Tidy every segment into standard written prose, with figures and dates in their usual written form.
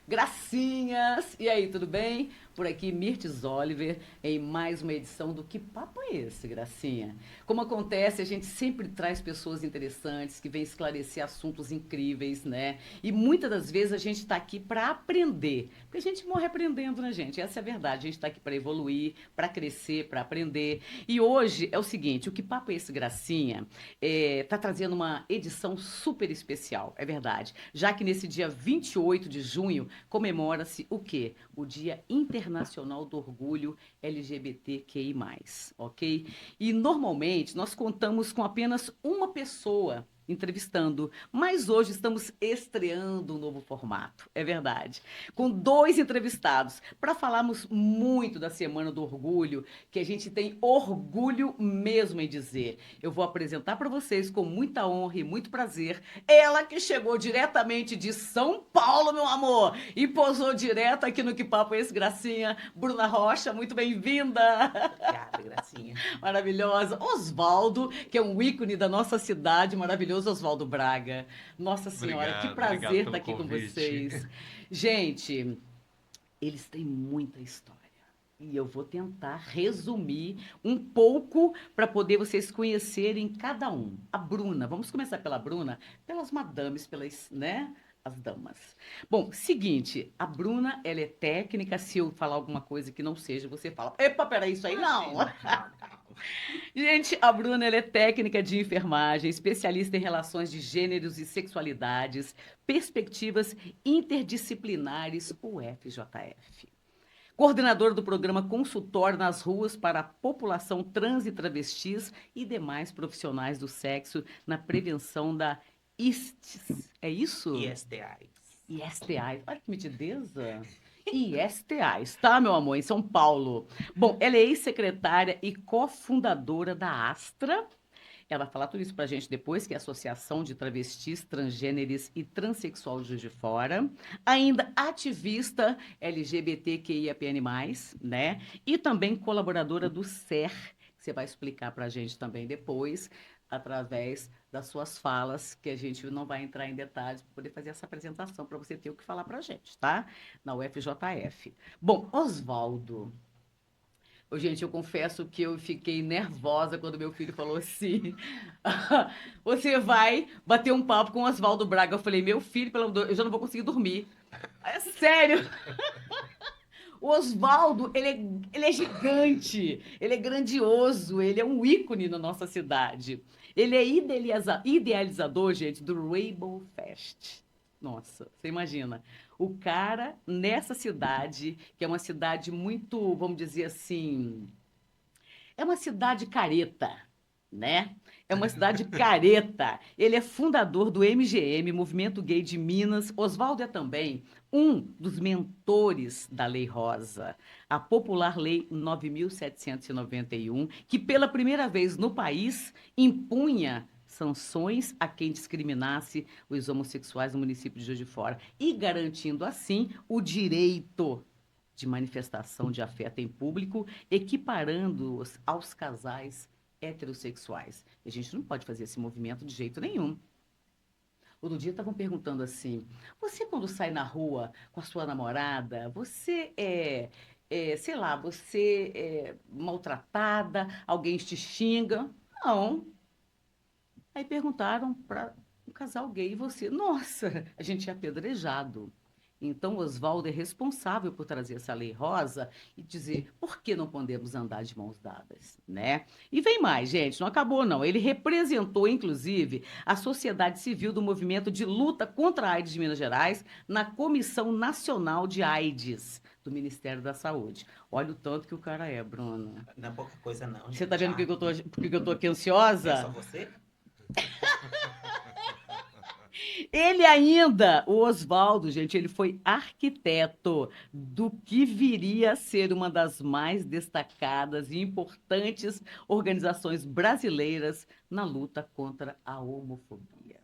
Gracinhas! E aí, tudo bem? Por aqui, Mirtes Oliver, em mais uma edição do Que Papo é Esse, Gracinha? Como acontece, a gente sempre traz pessoas interessantes que vêm esclarecer assuntos incríveis, né? E muitas das vezes a gente está aqui para aprender, porque a gente morre aprendendo, né, gente? Essa é a verdade. A gente está aqui para evoluir, para crescer, para aprender. E hoje é o seguinte: o Que Papo é Esse, Gracinha? Está trazendo uma edição super especial, é verdade. Já que nesse dia 28 de junho comemora-se o quê? O Dia Internacional do Orgulho LGBTQI+, ok? E normalmente nós contamos com apenas uma pessoa entrevistando, mas hoje estamos estreando um novo formato, é verdade, com dois entrevistados para falarmos muito da Semana do Orgulho, que a gente tem orgulho mesmo em dizer. Eu vou apresentar para vocês com muita honra e muito prazer ela que chegou diretamente de São Paulo, meu amor, e pousou direto aqui no Que Papo é Esse, Gracinha. Bruna Rocha, muito bem-vinda. Obrigada, Gracinha. Maravilhosa. Oswaldo, que é um ícone da nossa cidade, maravilhoso Oswaldo Braga. Nossa Senhora, que Obrigado prazer estar pelo aqui com convite. vocês. Gente, eles têm muita história. E eu vou tentar resumir um pouco para poder vocês conhecerem cada um. A Bruna, vamos começar pela Bruna, pelas madames, pelas, né? As damas. Bom, seguinte, a Bruna, ela é técnica. Se eu falar alguma coisa que não seja, você fala: epa, peraí, isso aí não. Imagina, calma, calma. Gente, a Bruna, ela é técnica de enfermagem, especialista em relações de gêneros e sexualidades, perspectivas interdisciplinares, UFJF. Coordenadora do programa Consultório nas Ruas para a População Trans e Travestis e demais profissionais do sexo na prevenção da ISTs. É isso? ISTIs. ISTIs. Olha que metideza. ISTIs, tá, meu amor? Em São Paulo. Bom, ela é ex-secretária e cofundadora da Astra. Ela vai falar tudo isso pra gente depois, que é a Associação de Travestis, Transgêneres e Transsexual de Juiz de Fora. Ainda ativista LGBTQIAPN+, né? E também colaboradora do SER, que você vai explicar pra gente também depois, através das suas falas, que a gente não vai entrar em detalhes para poder fazer essa apresentação, para você ter o que falar pra gente, tá? Na UFJF. Bom, Oswaldo. Ô, gente, eu confesso que eu fiquei nervosa quando meu filho falou assim: você vai bater um papo com o Oswaldo Braga. Eu falei: meu filho, pelo amor de Deus, eu já não vou conseguir dormir. É sério. O Oswaldo, ele é gigante, ele é grandioso, ele é um ícone na nossa cidade. Ele é idealizador, gente, do Rainbow Fest. Nossa, você imagina. O cara nessa cidade, que é uma cidade muito, vamos dizer assim, é uma cidade careta, né? É uma cidade careta. Ele é fundador do MGM, Movimento Gay de Minas. Oswaldo é também um dos mentores da Lei Rosa, a popular Lei 9.791, que pela primeira vez no país impunha sanções a quem discriminasse os homossexuais no município de Juiz de Fora e garantindo assim o direito de manifestação de afeto em público, equiparando-os aos casais heterossexuais. E a gente não pode fazer esse movimento de jeito nenhum. Outro dia estavam perguntando assim: você quando sai na rua com a sua namorada, você sei lá, você é maltratada, alguém te xinga? Não. Aí perguntaram para um casal gay, e você? Nossa, a gente é apedrejado. Então, Oswaldo é responsável por trazer essa lei rosa e dizer por que não podemos andar de mãos dadas, né? E vem mais, gente, não acabou não. Ele representou, inclusive, a sociedade civil do movimento de luta contra a AIDS de Minas Gerais na Comissão Nacional de AIDS do Ministério da Saúde. Olha o tanto que o cara é, Bruna. Não é pouca coisa, não, Você tá gente. vendo Ah, por que eu tô aqui é só ansiosa? você? Ele ainda, o Oswaldo, gente, ele foi arquiteto do que viria a ser uma das mais destacadas e importantes organizações brasileiras na luta contra a homofobia.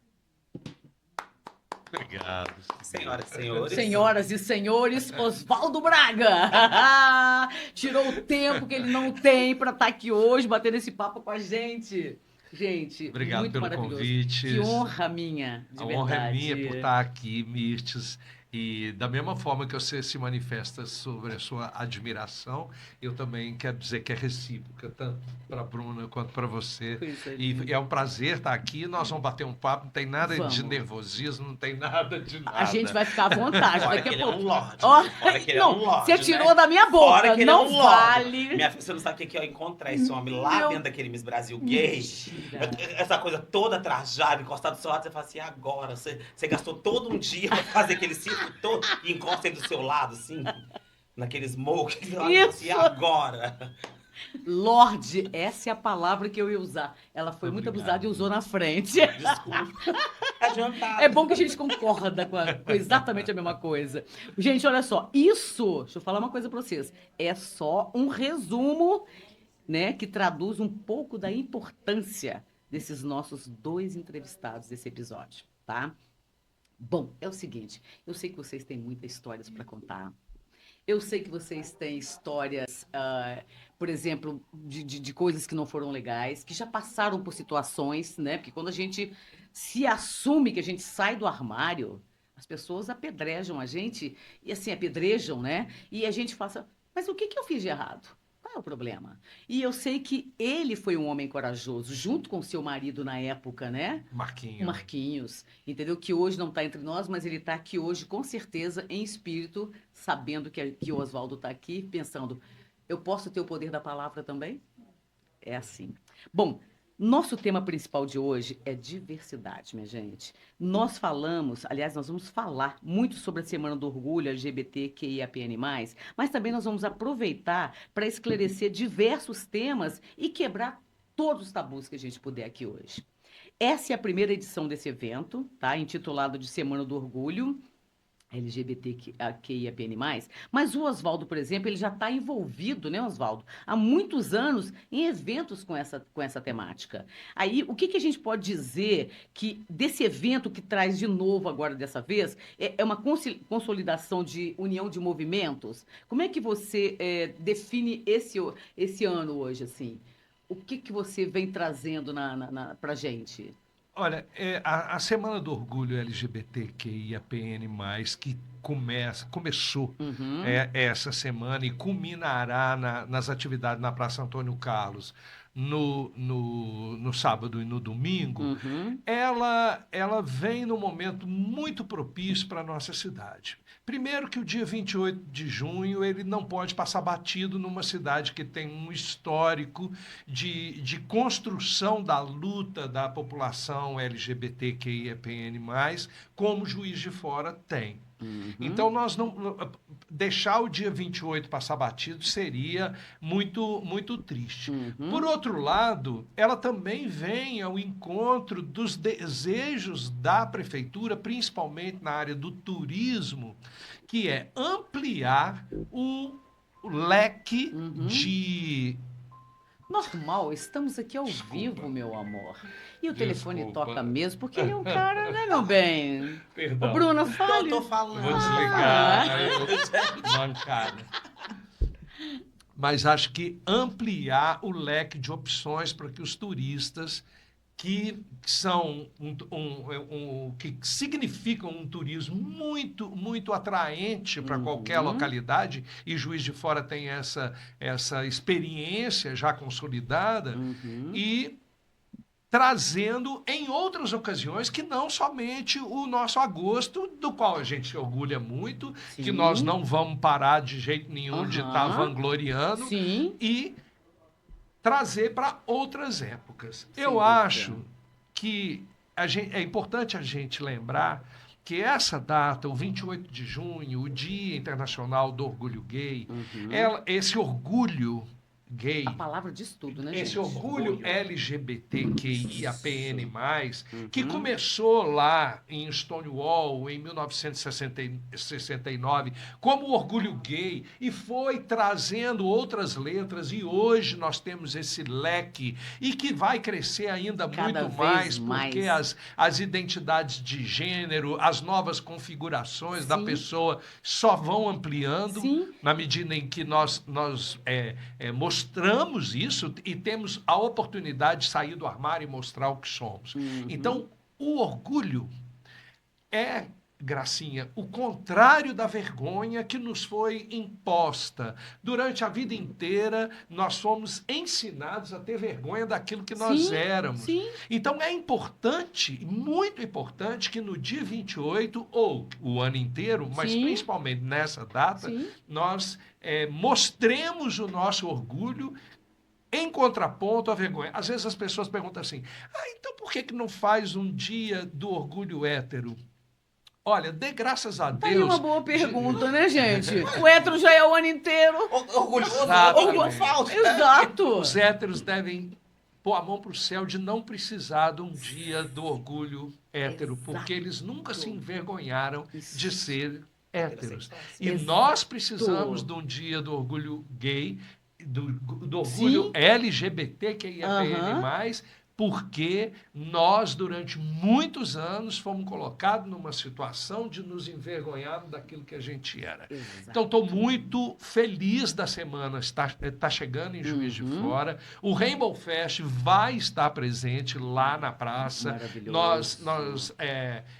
Obrigado. Senhoras e senhores, Senhoras e senhores, Oswaldo Braga! Tirou o tempo que ele não tem para estar aqui hoje, batendo esse papo com a gente. Gente, Obrigado muito pelo maravilhoso. convite. Que honra minha, de A honra é minha verdade. por estar aqui, Mirtes. E da mesma forma que você se manifesta sobre a sua admiração, eu também quero dizer que é recíproca, tanto para a Bruna quanto para você. Coisa E linda. é um prazer estar aqui. Nós vamos bater um papo, não tem nada de Vamos. nervosismo, não tem nada de A gente nada. vai ficar à vontade Fora daqui que a ele é um pouco. lorde. Ó, Fora que ele é não, um lorde, você né? tirou da minha Fora boca. que ele é Não um lorde. vale. Minha filha, você não sabe o que é eu encontrar esse homem lá Meu- dentro daquele Miss Brasil gay. Mentira. Essa coisa toda trajada, encostado do seu lado, você fala assim, agora? Você gastou todo um dia pra fazer aquele círculo todo e encosta ele do seu lado, assim, naquele smoke. Você fala assim, Isso. agora? Lorde, essa é a palavra que eu ia usar. Ela foi muito Obrigado. abusada e usou na frente. Desculpa. Adiantado. É bom que a gente concorda com exatamente a mesma coisa. Gente, olha só, isso, deixa eu falar uma coisa pra vocês, é só um resumo, né, que traduz um pouco da importância desses nossos dois entrevistados desse episódio, tá? Bom, é o seguinte, eu sei que vocês têm muitas histórias para contar. Eu sei que vocês têm histórias, por exemplo, de coisas que não foram legais, que já passaram por situações, né? Porque quando a gente se assume que a gente sai do armário, as pessoas apedrejam a gente, e assim, apedrejam, né? E a gente fala, mas o que que eu fiz de errado? Qual é o problema? E eu sei que ele foi um homem corajoso, junto com seu marido na época, né? O Marquinho. Marquinhos, entendeu? Que hoje não está entre nós, mas ele está aqui hoje, com certeza, em espírito, sabendo que o Oswaldo está aqui, pensando: eu posso ter o poder da palavra também? É assim. Bom, nosso tema principal de hoje é diversidade, minha gente. Nós falamos, aliás, nós vamos falar muito sobre a Semana do Orgulho LGBTQIAPN+, mas também nós vamos aproveitar para esclarecer diversos temas e quebrar todos os tabus que a gente puder aqui hoje. Essa é a primeira edição desse evento, tá? Intitulado de Semana do Orgulho LGBTQIAPN+. Mas o Oswaldo, por exemplo, ele já está envolvido, né, Oswaldo, há muitos anos em eventos com essa temática. Aí, o que que a gente pode dizer que desse evento que traz de novo agora dessa vez é uma consolidação de união de movimentos? Como é que você define esse ano hoje, assim? O que que você vem trazendo para a gente? Olha, a Semana do Orgulho LGBTQIAPN+, que começou Uhum, essa semana e culminará nas atividades na Praça Antônio Carlos no sábado e no domingo, uhum, ela vem num momento muito propício para a nossa cidade. Primeiro que o dia 28 de junho ele não pode passar batido numa cidade que tem um histórico de construção da luta da população LGBTQIAPN+, como Juiz de Fora tem. uhum, Então, nós não deixar o dia 28 passar batido seria muito, muito triste. Por uhum. outro lado, ela também vem ao encontro dos desejos da prefeitura, principalmente na área do turismo, que é ampliar o leque Uhum. de... Normal, estamos aqui ao Desculpa, vivo, meu amor. E o telefone toca desculpa. mesmo, porque ele é um cara, né, meu bem? Ô, Perdão. Bruna, Eu tô fale. falando. Vou Ah, desligar. Mancada. Mas acho que ampliar o leque de opções para que os turistas que são que significam um turismo muito muito atraente para qualquer uhum, localidade, e Juiz de Fora tem essa experiência já consolidada, uhum. e trazendo em outras ocasiões que não somente o nosso agosto, do qual a gente se orgulha muito, que nós Sim, não vamos parar de jeito nenhum de estar aham, vangloriando, sim, e trazer para outras épocas. sem Eu dúvida. acho que é importante a gente lembrar que essa data, o 28 de junho, o Dia Internacional do Orgulho Gay, Uhum. esse orgulho A gay, palavra diz tudo, né, esse gente? orgulho Orgulho. LGBTQIAPN+, Isso. que Uhum. começou lá em Stonewall, em 1969, como o orgulho gay, e foi trazendo outras letras, e hoje nós temos esse leque, e que vai crescer ainda Cada muito vez mais, porque mais. as identidades de gênero, as novas configurações da Sim, pessoa só vão ampliando, sim. na medida em que nós mostramos isso e temos a oportunidade de sair do armário e mostrar o que somos. Uhum. Então, o orgulho é Gracinha, o contrário da vergonha que nos foi imposta. Durante a vida inteira, nós fomos ensinados a ter vergonha daquilo que nós Sim, éramos. sim. Então é importante, muito importante, que no dia 28, ou o ano inteiro, mas Sim. principalmente nessa data, Sim. nós mostremos o nosso orgulho em contraponto à vergonha. Às vezes as pessoas perguntam assim, então por que não faz um dia do orgulho hétero? Olha, dê graças a Tá aí uma Deus. boa pergunta, né, gente? O hétero já é o ano inteiro. Orgulhoso, Exatamente. orgulho falso. Exato. Os héteros devem pôr a mão para o céu de não precisar de um dia do orgulho hétero, Exato. porque eles nunca se envergonharam Isso. de ser héteros. E Exato. nós precisamos de um dia do orgulho gay, do orgulho Sim. LGBT, que é Aham. porque nós, durante muitos anos, fomos colocados numa situação de nos envergonhar daquilo que a gente era. Exato. Então, estou muito feliz da semana, está chegando em Juiz de Fora. O Rainbow Fest vai estar presente lá na praça. Maravilhoso. Nós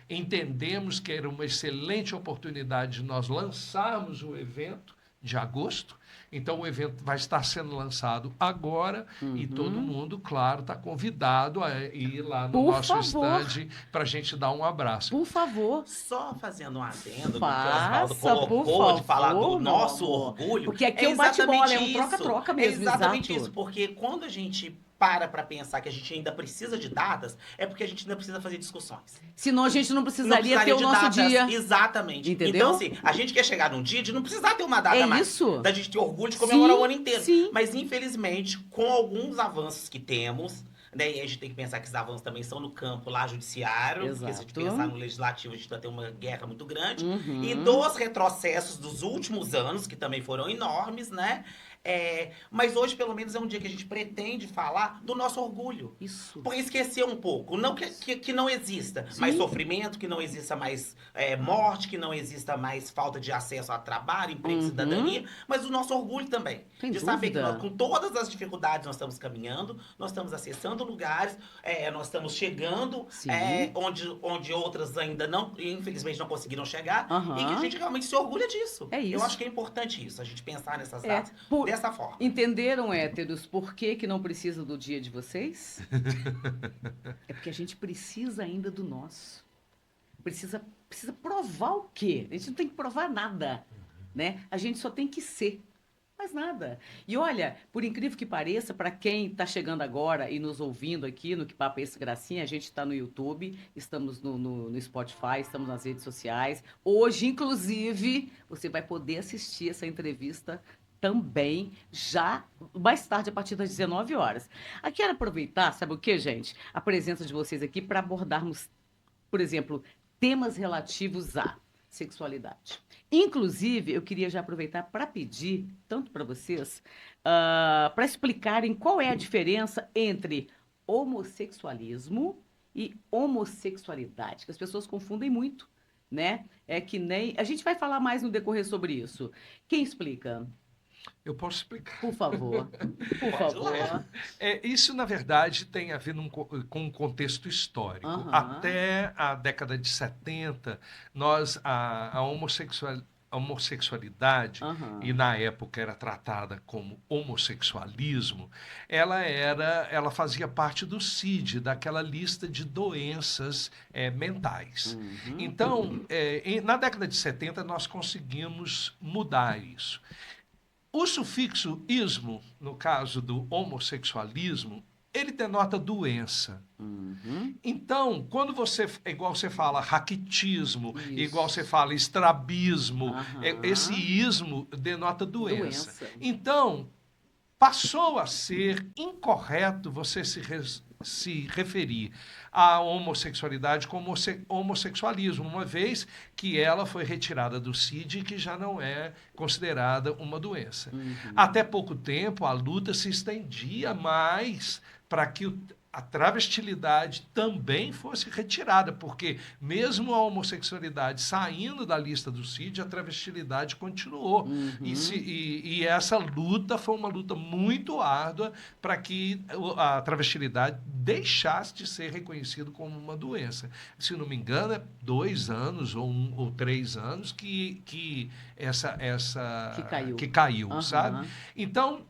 entendemos que era uma excelente oportunidade de nós lançarmos o evento de agosto. Então, o evento vai estar sendo lançado agora e todo mundo, claro, está convidado a ir lá no Por nosso favor. stand para a gente dar um abraço. Por favor. Só fazendo um adendo do que o Faça, Oswaldo por colocou, de falar favor, do meu nosso amor. orgulho. Porque aqui é um bate-bola, é um exatamente troca-troca isso. mesmo, É exatamente exato. isso, porque quando a gente para pensar que a gente ainda precisa de datas, é porque a gente ainda precisa fazer discussões. Senão a gente não precisaria ter precisaria o de nosso datas, dia. Exatamente. Entendeu? Então, assim, a gente quer chegar num dia de não precisar ter uma data É mais. isso. Da gente ter orgulho de comemorar Sim, o ano inteiro. sim. Mas, infelizmente, com alguns avanços que temos, né, e a gente tem que pensar que esses avanços também são no campo lá judiciário, porque se a gente Exato. pensar no legislativo, a gente vai ter uma guerra muito grande. Uhum. E dos retrocessos dos últimos anos, que também foram enormes, né? Mas hoje, pelo menos, é um dia que a gente pretende falar do nosso orgulho. Isso. Por esquecer um pouco. Não que não exista Sim. mais sofrimento, que não exista mais morte, que não exista mais falta de acesso a trabalho, emprego e cidadania, mas o nosso orgulho também. Sem de saber que dúvida. nós, com todas as dificuldades, nós estamos caminhando, nós estamos acessando lugares, nós estamos chegando Sim. onde outras ainda não, infelizmente, não conseguiram chegar, Aham. e que a gente realmente se orgulha disso. É isso. Eu acho que é importante isso, a gente pensar nessas É. datas dessa forma. Entenderam, héteros, por que não precisa do dia de vocês? É porque a gente precisa ainda do nosso. Precisa provar o quê? A gente não tem que provar nada, né? A gente só tem que ser. Mais nada. E olha, por incrível que pareça, para quem está chegando agora e nos ouvindo aqui no Que Papo é Esse, Gracinha, a gente está no YouTube, estamos no Spotify, estamos nas redes sociais. Hoje, inclusive, você vai poder assistir essa entrevista também, já mais tarde, a partir das 19 horas. Eu quero aproveitar, sabe o que, gente? A presença de vocês aqui para abordarmos, por exemplo, temas relativos à sexualidade. Inclusive, eu queria já aproveitar para pedir, tanto para vocês, para explicarem qual é a diferença entre homossexualismo e homossexualidade, que as pessoas confundem muito, né? É que nem... A gente vai falar mais no decorrer sobre isso. Quem explica? Eu posso explicar. Por favor. Por favor. Isso, na verdade, tem a ver com um contexto histórico. Aham. Até a década de 70, a homossexualidade, Aham. e na época era tratada como homossexualismo, ela fazia parte do CID, daquela lista de doenças mentais. Uhum. Então, na década de 70, nós conseguimos mudar isso. O sufixo ismo, no caso do homossexualismo, ele denota doença. Uhum. Então, quando igual você fala raquitismo, Isso. igual você fala estrabismo, Aham. esse ismo denota doença. Doença. Então, passou a ser incorreto você se referir à homossexualidade como homossexualismo, uma vez que ela foi retirada do CID e que já não é considerada uma doença. Uhum. Até pouco tempo, a luta se estendia mais para que a travestilidade também fosse retirada, porque mesmo a homossexualidade saindo da lista do CID, a travestilidade continuou. E essa luta foi uma luta muito árdua para que a travestilidade deixasse de ser reconhecido como uma doença. Se não me engano, é 2 anos ou 3 anos que Que caiu. caiu, sabe? Então,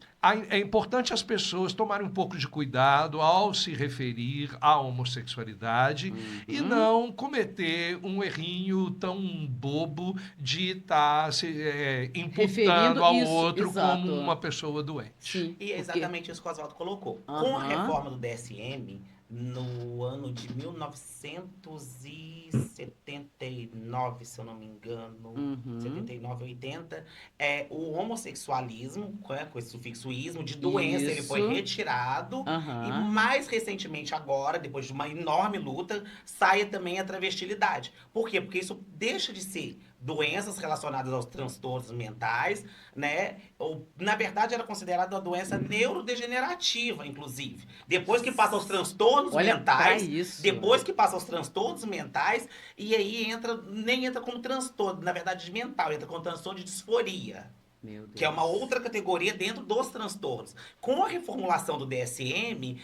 é importante as pessoas tomarem um pouco de cuidado ao se referir à homossexualidade e não cometer um errinho tão bobo de estar se imputando Referindo ao isso, outro como exato. uma pessoa doente. Sim, E é porque... exatamente isso que o Oswaldo colocou. Com a Aham. reforma do DSM, no ano de 1979, se eu não me engano, 79, 80, o homossexualismo, com esse sufixo ismo, de doença, ele foi Isso. retirado. E Aham. mais recentemente agora, depois de uma enorme luta, sai também a travestilidade. Por quê? Porque isso deixa de ser doenças relacionadas aos transtornos mentais, né? Ou, na verdade, era considerada uma doença neurodegenerativa, inclusive. Depois que passa os transtornos Olha pra mentais, isso. depois que passa os transtornos mentais, e aí nem entra como transtorno, na verdade, mental, entra como transtorno de disforia. Meu Que é uma Deus. outra categoria dentro dos transtornos. Com a reformulação do DSM,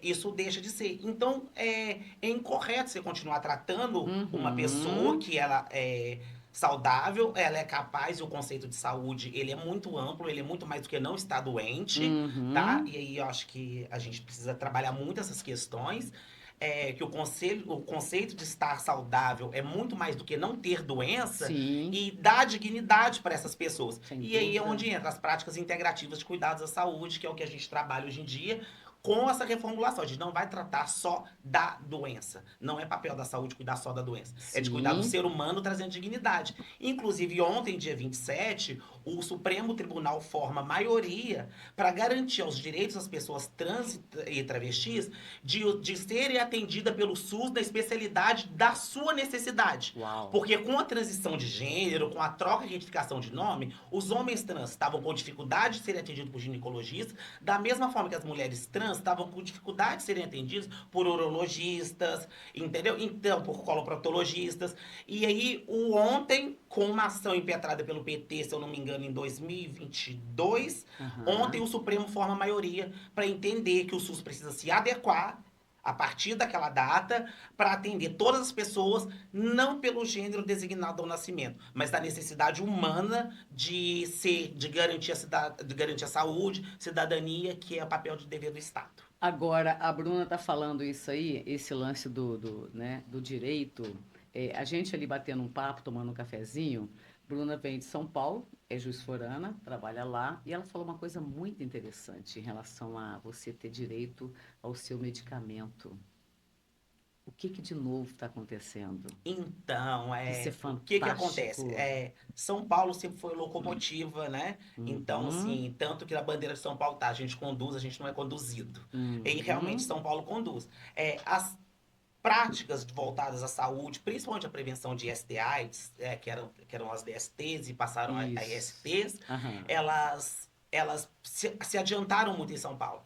isso deixa de ser. Então, é incorreto você continuar tratando uma pessoa que ela é saudável, ela é capaz, e o conceito de saúde, ele é muito amplo, ele é muito mais do que não estar doente, tá? E aí eu acho que a gente precisa trabalhar muito essas questões. Que o conceito de estar saudável é muito mais do que não ter doença Sim, e dar dignidade para essas pessoas. sem E aí é dúvida. onde entra as práticas integrativas de cuidados à saúde, que é o que a gente trabalha hoje em dia, com essa reformulação. A gente não vai tratar só da doença. Não é papel da saúde cuidar só da doença. É de cuidar do Sim. ser humano trazendo dignidade. Inclusive, ontem, dia 27, o Supremo Tribunal forma maioria para garantir aos direitos das pessoas trans e travestis de serem atendidas pelo SUS na especialidade da sua necessidade. Uau. Porque com a transição de gênero, com a troca e retificação de nome, os homens trans estavam com dificuldade de serem atendidos por ginecologistas, da mesma forma que as mulheres trans estavam com dificuldade de serem atendidas por urologistas, entendeu? Então, por coloproctologistas. E aí, ontem, com uma ação impetrada pelo PT, se eu não me engano, em 2022, ontem o Supremo forma a maioria para entender que o SUS precisa se adequar a partir daquela data, para atender todas as pessoas, não pelo gênero designado ao nascimento, mas da necessidade humana de garantir a saúde, cidadania, que é o papel de dever do Estado. Agora, a Bruna está falando isso aí, esse lance né, do direito. A gente ali batendo um papo, tomando um cafezinho, Bruna vem de São Paulo, é juiz-forana, trabalha lá, e ela falou uma coisa muito interessante em relação a você ter direito ao seu medicamento. O que de novo está acontecendo? Então, Isso é o que acontece? fantástico. São Paulo sempre foi locomotiva, né? Então, assim, tanto que na bandeira de São Paulo tá, a gente conduz, a gente não é conduzido. E realmente São Paulo conduz. As práticas voltadas à saúde, principalmente a prevenção de STIs, que eram as DSTs e passaram a Isso. ISTs, Aham. elas se adiantaram muito em São Paulo.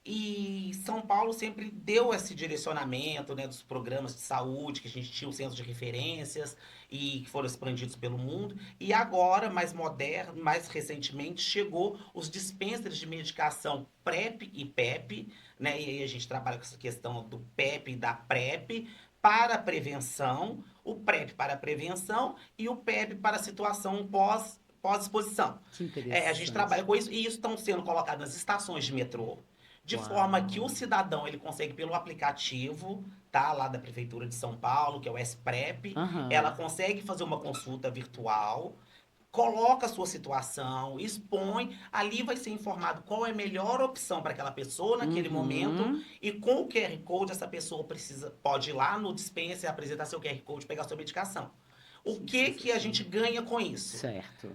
E São Paulo sempre deu esse direcionamento, né, dos programas de saúde, que a gente tinha o centro de referências e que foram expandidos pelo mundo. E agora, mais moderno, mais recentemente, chegou os dispensers de medicação PrEP e PEP, né? E aí a gente trabalha com essa questão do PEP e da PrEP para a prevenção, o PrEP para a prevenção e o PEP para a situação pós-exposição. Que A gente interessante. trabalha com isso e isso estão sendo colocados nas estações de metrô, de forma que o cidadão ele consegue pelo aplicativo, tá, lá da prefeitura de São Paulo, que é o SPrep, ela consegue fazer uma consulta virtual, coloca a sua situação, expõe, ali vai ser informado qual é a melhor opção para aquela pessoa naquele momento, e com o QR Code essa pessoa pode ir lá no dispenser, apresentar seu QR Code, pegar sua medicação. O que a gente ganha com isso? Certo.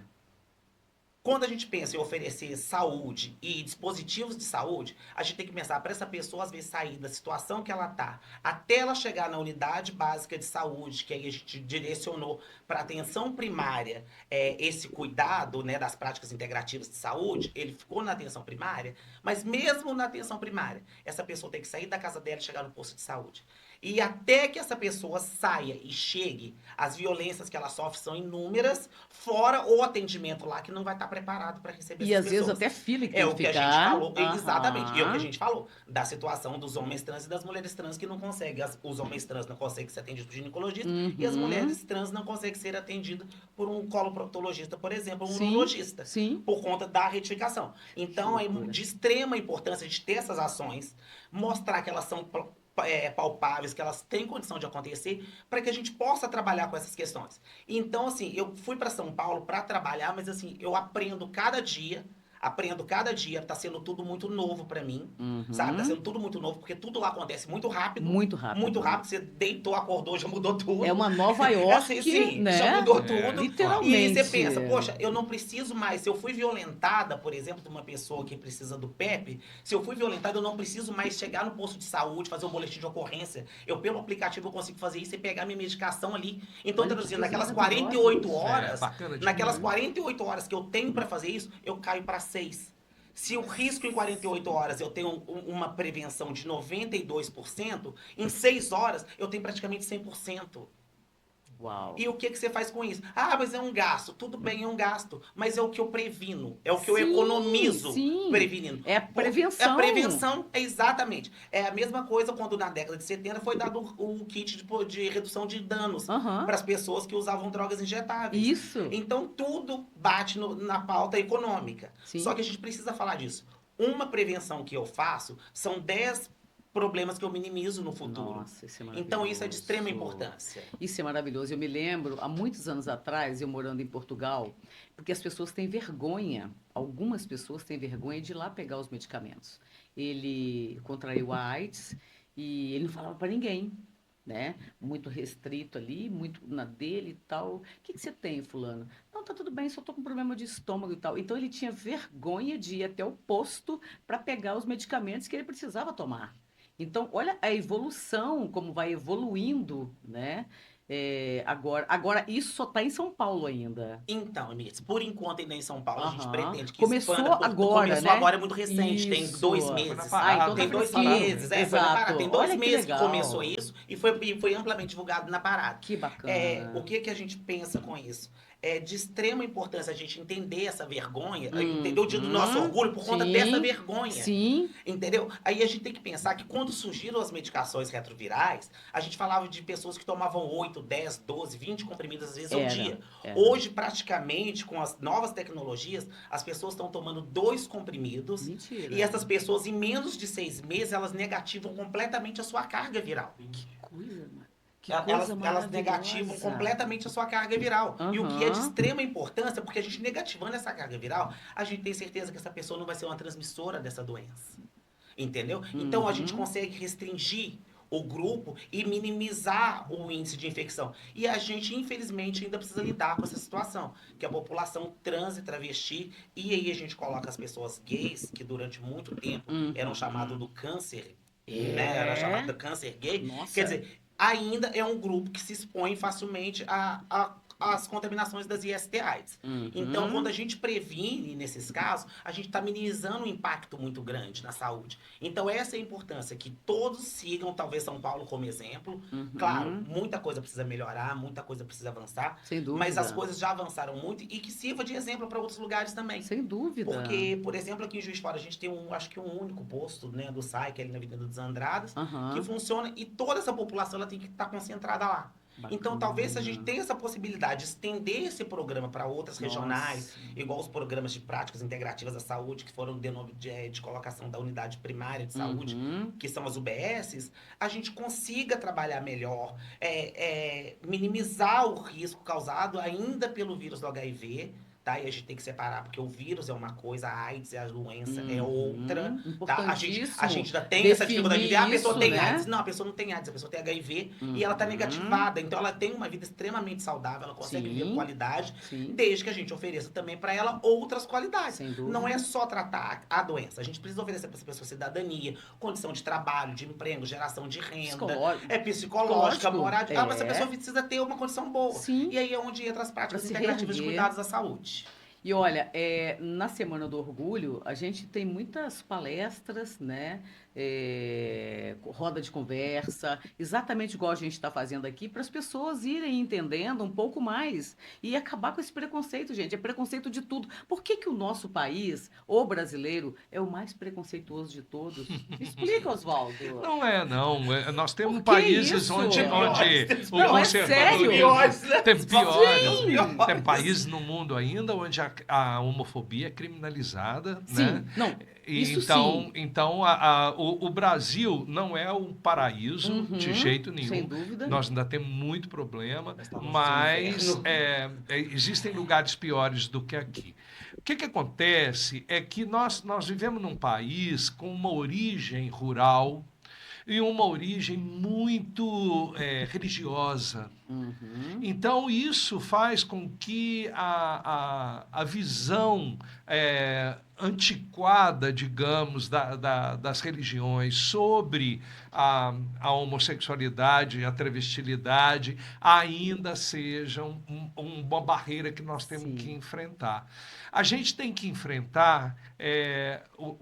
Quando a gente pensa em oferecer saúde e dispositivos de saúde, a gente tem que pensar para essa pessoa, às vezes, sair da situação que ela está, até ela chegar na unidade básica de saúde, que aí a gente direcionou para atenção primária, esse cuidado, né, das práticas integrativas de saúde, ele ficou na atenção primária, mas mesmo na atenção primária, essa pessoa tem que sair da casa dela e chegar no posto de saúde. E até que essa pessoa saia e chegue, as violências que ela sofre são inúmeras, fora o atendimento lá que não vai estar preparado para receber E essas às vezes pessoas. até filha que É tem o que que a gente ficar. falou, exatamente. E é o que a Aham. gente falou, da situação dos homens trans e das mulheres trans que não conseguem. Os homens trans não conseguem ser atendidos por ginecologista e as Uhum. mulheres trans não conseguem ser atendidas por um coloproctologista, por exemplo, ou um Sim, urologista, sim. por conta da retificação. Que Então, é loucura. de extrema importância a gente ter essas ações, mostrar que elas são palpáveis, que elas têm condição de acontecer, para que a gente possa trabalhar com essas questões. Então, assim, eu fui para São Paulo para trabalhar, mas assim, eu aprendo cada dia, tá sendo tudo muito novo para mim, sabe? Tá Uhum. sendo tudo muito novo, porque tudo lá acontece Muito muito rápido. rápido, você deitou, acordou, já mudou É tudo. uma Nova É assim, York, sim, já né? mudou É, tudo. claro. E aí você Literalmente. pensa, poxa, eu não preciso mais, se eu fui violentada, por exemplo, de uma pessoa que precisa do PEP, se eu fui violentada, eu não preciso mais chegar no posto de saúde, fazer um boletim de ocorrência. Eu, pelo aplicativo, eu consigo fazer isso e pegar minha medicação ali. Então, Olha que traduzindo, coisa naquelas maravilhosa 48 isso. É, horas, bacana naquelas demais. 48 horas que eu tenho para fazer isso, eu caio para 6. Se o risco em 48 horas eu tenho uma prevenção de 92%, em 6 horas eu tenho praticamente 100%. Uau. E o que, que você faz com isso? Ah, mas é um gasto. Tudo bem, é um gasto. Mas é o que eu previno. É o que eu Sim, economizo sim. prevenindo. É a A prevenção. prevenção é exatamente. É a mesma coisa quando na década de 70 foi dado o kit de redução de danos Aham. para as pessoas que usavam drogas injetáveis. Isso. Então tudo bate na pauta econômica. Só Sim. que a gente precisa falar disso. Uma prevenção que eu faço são 10 problemas que eu minimizo no futuro. Nossa, isso é Então isso é de extrema maravilhoso. importância. Isso é maravilhoso. Eu me lembro, há muitos anos atrás, eu morando em Portugal, porque as pessoas têm vergonha, algumas pessoas têm vergonha de ir lá pegar os medicamentos. Ele contraiu a AIDS e ele não falava para ninguém, né? Muito restrito ali, muito na dele e tal. O que que você tem, fulano? Não, tá tudo bem, só tô com problema de estômago e tal. Então ele tinha vergonha de ir até o posto para pegar os medicamentos que ele precisava tomar. Então, olha a evolução, como vai evoluindo, né? Agora, isso só está em São Paulo ainda. Então, Eunice, por enquanto ainda em São Paulo, a gente Aham. pretende que expanda. Começou agora, Começou né? agora, é muito recente, tem Isso. 2 meses. Foi na Ah, então parada, tá Tem foi na dois parada fresquinho. meses, mesmo. foi na parada. Exato. Tem dois Olha que meses que começou legal. isso e foi amplamente divulgado na parada. Que O bacana. que, que a gente pensa com isso? É de extrema importância a gente entender essa vergonha, entender o dia do nosso Uhum. orgulho por conta dessa Sim, vergonha. sim. Entendeu? Aí a gente tem que pensar que quando surgiram as medicações retrovirais, a gente falava de pessoas que tomavam 8, 10, 12, 20 comprimidos às vezes ao Era, dia. era. Hoje, praticamente, com as novas tecnologias, as pessoas estão tomando 2 comprimidos e Mentira. essas pessoas, em menos de 6 meses, elas negativam completamente a sua carga viral. Que coisa, que Elas, coisa elas negativam maravilhosa. completamente a sua carga viral. E o que é de Aham. extrema importância, porque a gente negativando essa carga viral, a gente tem certeza que essa pessoa não vai ser uma transmissora dessa doença. Entendeu? Então a gente Uhum. consegue restringir o grupo e minimizar o índice de infecção. E a gente, infelizmente, ainda precisa lidar com essa situação, que a população trans e travesti, e aí a gente coloca as pessoas gays, que durante muito tempo eram chamadas Uhum. do câncer, né? Era chamado É. de câncer gay. Quer Nossa. dizer, ainda é um grupo que se expõe facilmente às contaminações das IST/AIDS. Então, quando a Uhum. gente previne nesses casos, a gente está minimizando um impacto muito grande na saúde. Então, essa é a importância, que todos sigam, talvez, São Paulo como exemplo. Claro, Uhum. muita coisa precisa melhorar, muita coisa precisa avançar, Sem mas as dúvida. coisas já avançaram muito e que sirva de exemplo para outros lugares também. Sem dúvida. Porque, por exemplo, aqui em Juiz de Fora, a gente tem acho que um único posto, né, do SAI, que é ali na Avenida dos Andradas, que Aham. funciona e toda essa população ela tem que estar concentrada lá. Então, talvez se a gente Bacana. tenha essa possibilidade de estender esse programa para outras regionais, Nossa. igual os programas de práticas integrativas da saúde, que foram de colocação da unidade primária de saúde, Uhum. que são as UBSs, a gente consiga trabalhar melhor, minimizar o risco causado ainda pelo vírus do HIV, tá? E a gente tem que separar, porque o vírus é uma coisa, a AIDS e a doença é outra, tá? A gente Importantíssimo ainda tem essa dificuldade de ver, a definir pessoa isso, tem né? AIDS. Não, a pessoa não tem AIDS, a pessoa tem HIV e ela tá negativada. Então ela tem uma vida extremamente saudável, ela consegue viver com qualidade, Sim, desde que a gente ofereça também para ela outras qualidades. sem dúvida. Não é só tratar a doença, a gente precisa oferecer para essa pessoa cidadania, condição de trabalho, de emprego, geração de renda, Psicológico. é psicológica, Psicológico, moral. Essa é. pessoa precisa ter uma condição boa. Sim. E aí é onde entra as práticas Pra se integrativas de reerguer. cuidados da saúde. E olha, na Semana do Orgulho, a gente tem muitas palestras, né? Roda de conversa, exatamente igual a gente está fazendo aqui, para as pessoas irem entendendo um pouco mais e acabar com esse preconceito, gente. É preconceito de tudo. Por que que o nosso país, o brasileiro, é o mais preconceituoso de todos? Me explica, Oswaldo. Não é, não. Nós temos Por que países isso? onde o Não, é sério. conservadorismo tem piores. Sim. Tem países no mundo ainda onde a homofobia é criminalizada, Sim, né? não, isso sim. Então o Brasil não é um paraíso de Uhum, jeito sem nenhum. dúvida. Nós ainda temos muito problema, Nós estamos no mas inferno. existem lugares piores do que aqui. O que acontece é que nós vivemos num país com uma origem rural e uma origem muito religiosa. Uhum. Então, isso faz com que a visão antiquada, digamos, das religiões sobre a homossexualidade e a travestilidade ainda sejam uma barreira que nós temos Sim. que enfrentar. A gente tem que enfrentar,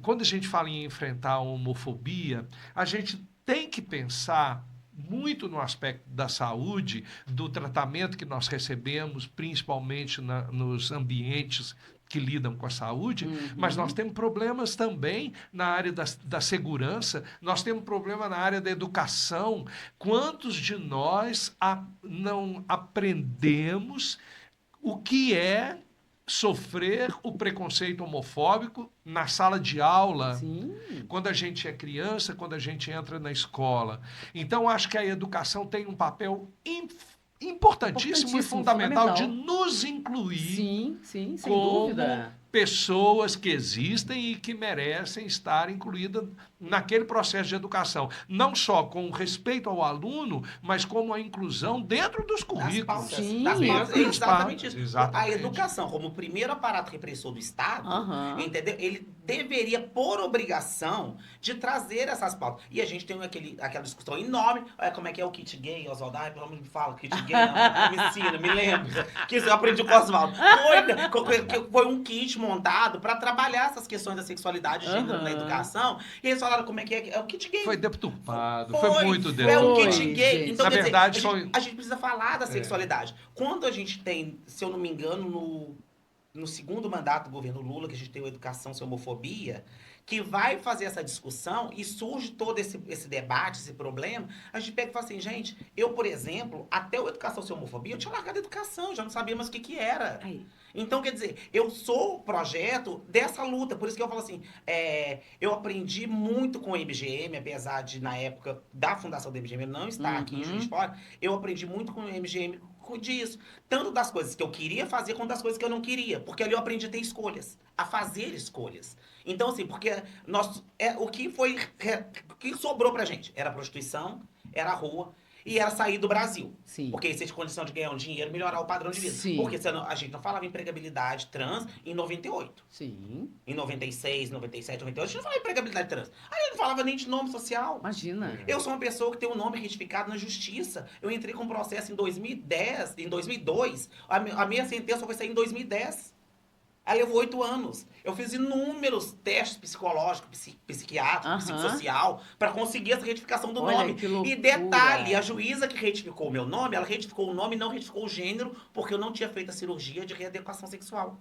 quando a gente fala em enfrentar a homofobia, a gente tem que pensar muito no aspecto da saúde, do tratamento que nós recebemos, principalmente nos ambientes que lidam com a saúde, mas nós temos problemas também na área da segurança, nós temos problema na área da educação. Quantos de nós não aprendemos o que é sofrer o preconceito homofóbico na sala de aula, Sim. quando a gente é criança, quando a gente entra na escola. Então, acho que a educação tem um papel importantíssimo e fundamental de nos incluir Sim, sim, sem como dúvida. pessoas que existem e que merecem estar incluídas naquele processo de educação. Não só com respeito ao aluno, mas como a inclusão dentro dos currículos. Sim. Das pautas, Dentro dos exatamente isso. Exatamente. A educação, como o primeiro aparato repressor do Estado, Aham. entendeu? Ele deveria, por obrigação, de trazer essas pautas. E a gente tem aquela discussão enorme. Olha como é que é o kit gay, Oswaldo. Ai, pelo menos me fala, kit gay, não, me ensina, me lembra. Que isso eu aprendi com o Oswaldo. Foi um kit montado para trabalhar essas questões da sexualidade e gênero na educação. E eles falaram como é que é o kit gay. Foi deturpado, foi muito É um deturpado. kit gay. gente. Então, Na quer verdade, dizer, a gente precisa falar da sexualidade. Quando a gente tem, se eu não me engano, no segundo mandato do governo Lula, que a gente tem o Educação Sem Homofobia, que vai fazer essa discussão e surge todo esse debate, esse problema, a gente pega e fala assim, gente, eu, por exemplo, até o Educação Sem Homofobia, eu tinha largado a educação, já não sabia mais o que era. Aí. Então, quer dizer, eu sou o projeto dessa luta. Por isso que eu falo assim, eu aprendi muito com o MGM, apesar de, na época da fundação do MGM, não estar aqui em Juiz de Fora, eu aprendi muito com o MGM disso. Tanto das coisas que eu queria fazer, quanto das coisas que eu não queria. Porque ali eu aprendi a ter escolhas, a fazer escolhas. Então, assim, porque o que sobrou pra gente? Era a prostituição, era a rua, e era sair do Brasil. Sim. Porque isso é de condição de ganhar um dinheiro, melhorar o padrão de vida. Sim. Porque a gente não falava em empregabilidade trans em 98. Sim. Em 96, 97, 98, a gente não falava em empregabilidade trans. Aí eu não falava nem de nome social. Imagina. Eu sou uma pessoa que tem um nome retificado na justiça. Eu entrei com um processo em 2010, em 2002. A minha sentença foi sair em 2010. Aí levou 8 anos. Eu fiz inúmeros testes psicológicos, psiquiátricos, psicossocial, para conseguir essa retificação do nome. Que loucura. E detalhe, a juíza que retificou o meu nome, ela retificou o nome e não retificou o gênero, porque eu não tinha feito a cirurgia de readequação sexual.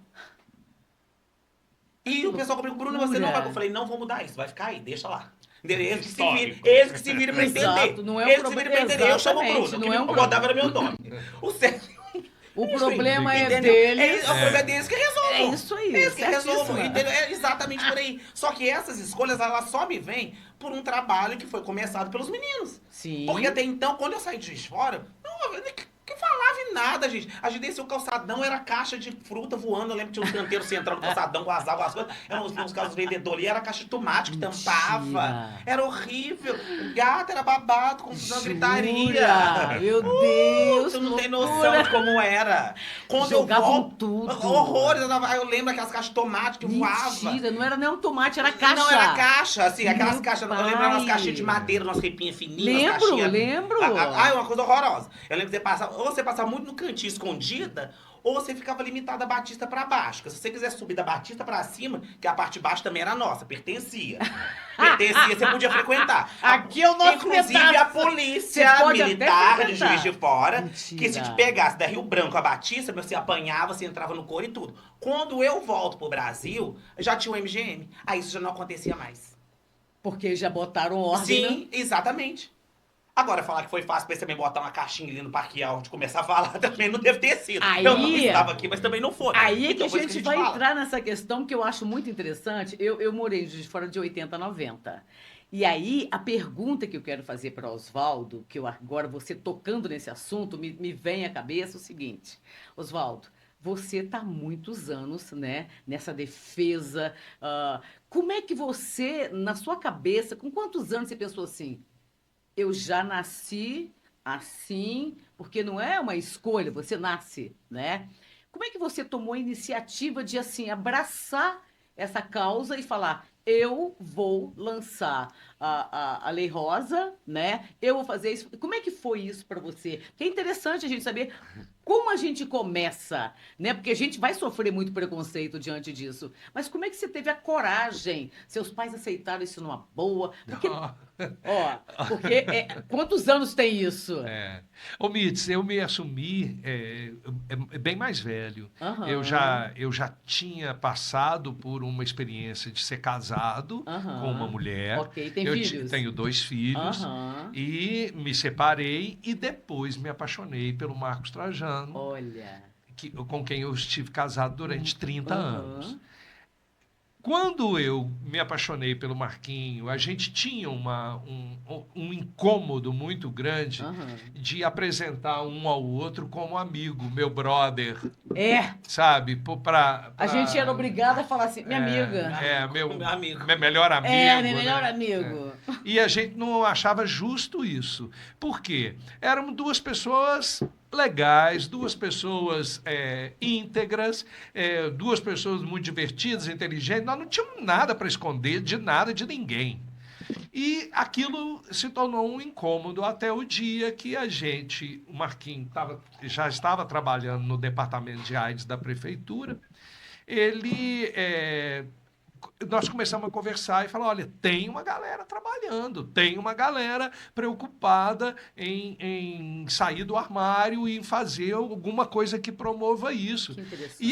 E o pessoal comigo, Bruno, você não vai. Eu falei, não vou mudar isso, vai ficar aí, deixa lá. Eles que se virem pra entender. Exato, não é um Eles que se virem pra entender. Eu chamo o Bruno, exatamente, que não é um eu botava era meu nome. O Sérgio. O problema é Entendeu? deles. O problema é deles que resolvam. É isso aí, Eles que certíssimo. resolvam, entendeu? É exatamente por aí. Só que essas escolhas, elas só me vêm por um trabalho que foi começado pelos meninos. Sim. Porque até então, quando eu saí de Juiz de Fora, que falava em nada, gente. A gente descia o calçadão, era caixa de fruta voando. Eu lembro que tinha um canteiro central no calçadão com as águas, as coisas. Eram uns carros vendedores ali, era caixa de tomate que tampava. Mentira. Era horrível. Gato era babado, confusão, Jura? gritaria. Meu Deus, Tu não que tem loucura. noção de como era. Quando Jogavam eu volto, tudo. horrores. Eu lembro aquelas caixas de tomate que voavam. Mentira, não era nem um tomate, era caixa. Não, era caixa, assim, aquelas Meu caixas. Eu pai. lembro umas caixinhas de madeira, umas repinhas fininhas. umas Lembro, caixinhas. lembro. Ai, uma coisa horrorosa. Eu lembro que você passava muito no cantinho escondida, ou você ficava limitado da Batista pra baixo. Porque se você quiser subir da Batista pra cima, que a parte de baixo também era nossa, pertencia. Pertencia, você podia frequentar. Aqui é o nosso Inclusive pedaço. a Você polícia pode militar até de Juiz de Fora, Mentira. que se te pegasse da Rio Branco a Batista, você apanhava, você entrava no couro e tudo. Quando eu volto pro Brasil, já tinha o MGM. Aí isso já não acontecia mais. Porque já botaram ordem. Né? Sim, exatamente. Agora, falar que foi fácil pra você também botar uma caixinha ali no Parque Alto de começar a falar também não deve ter sido. Aí- Eu não estava aqui, mas também não foi. Aí é que Então, a por isso gente que a vai fala. entrar nessa questão que eu acho muito interessante. Eu morei em Juiz de Fora de 80 a 90. E aí, a pergunta que eu quero fazer para Oswaldo, que eu agora você tocando nesse assunto, me vem à cabeça o seguinte. Oswaldo, você está há muitos anos, né, nessa defesa. Como é que você, na sua cabeça, com quantos anos você pensou assim? Eu já nasci assim, porque não é uma escolha, você nasce, né? Como é que você tomou a iniciativa de, assim, abraçar essa causa e falar, eu vou lançar a Lei Rosa, né? Eu vou fazer isso. Como é que foi isso para você? Porque é interessante a gente saber como a gente começa, né? Porque a gente vai sofrer muito preconceito diante disso. Mas como é que você teve a coragem? Seus pais aceitaram isso numa boa? Porque quantos anos tem isso? Ô, Mitz, eu me assumi bem mais velho. Aham. Eu já tinha passado por uma experiência de ser casado Aham. com uma mulher. Ok, tem eu filhos? tenho 2 filhos. Aham. E me separei e depois me apaixonei pelo Marcos Trajano, Olha. com quem eu estive casado durante 30 anos. Aham. Quando eu me apaixonei pelo Marquinho, a gente tinha um incômodo muito grande Aham. de apresentar um ao outro como amigo, meu brother, É, sabe? a gente era obrigada a falar assim, minha amiga. Meu amigo. melhor amigo. É, meu melhor né? amigo. E a gente não achava justo isso. Por quê? Éramos 2 pessoas legais, 2 pessoas íntegras, 2 pessoas muito divertidas, inteligentes. Nós não tínhamos nada para esconder de nada, de ninguém. E aquilo se tornou um incômodo até o dia que o Marquinhos já estava trabalhando no departamento de AIDS da prefeitura. Nós começamos a conversar e falar, olha, tem uma galera trabalhando, tem uma galera preocupada em sair do armário e em fazer alguma coisa que promova isso. Que interessante.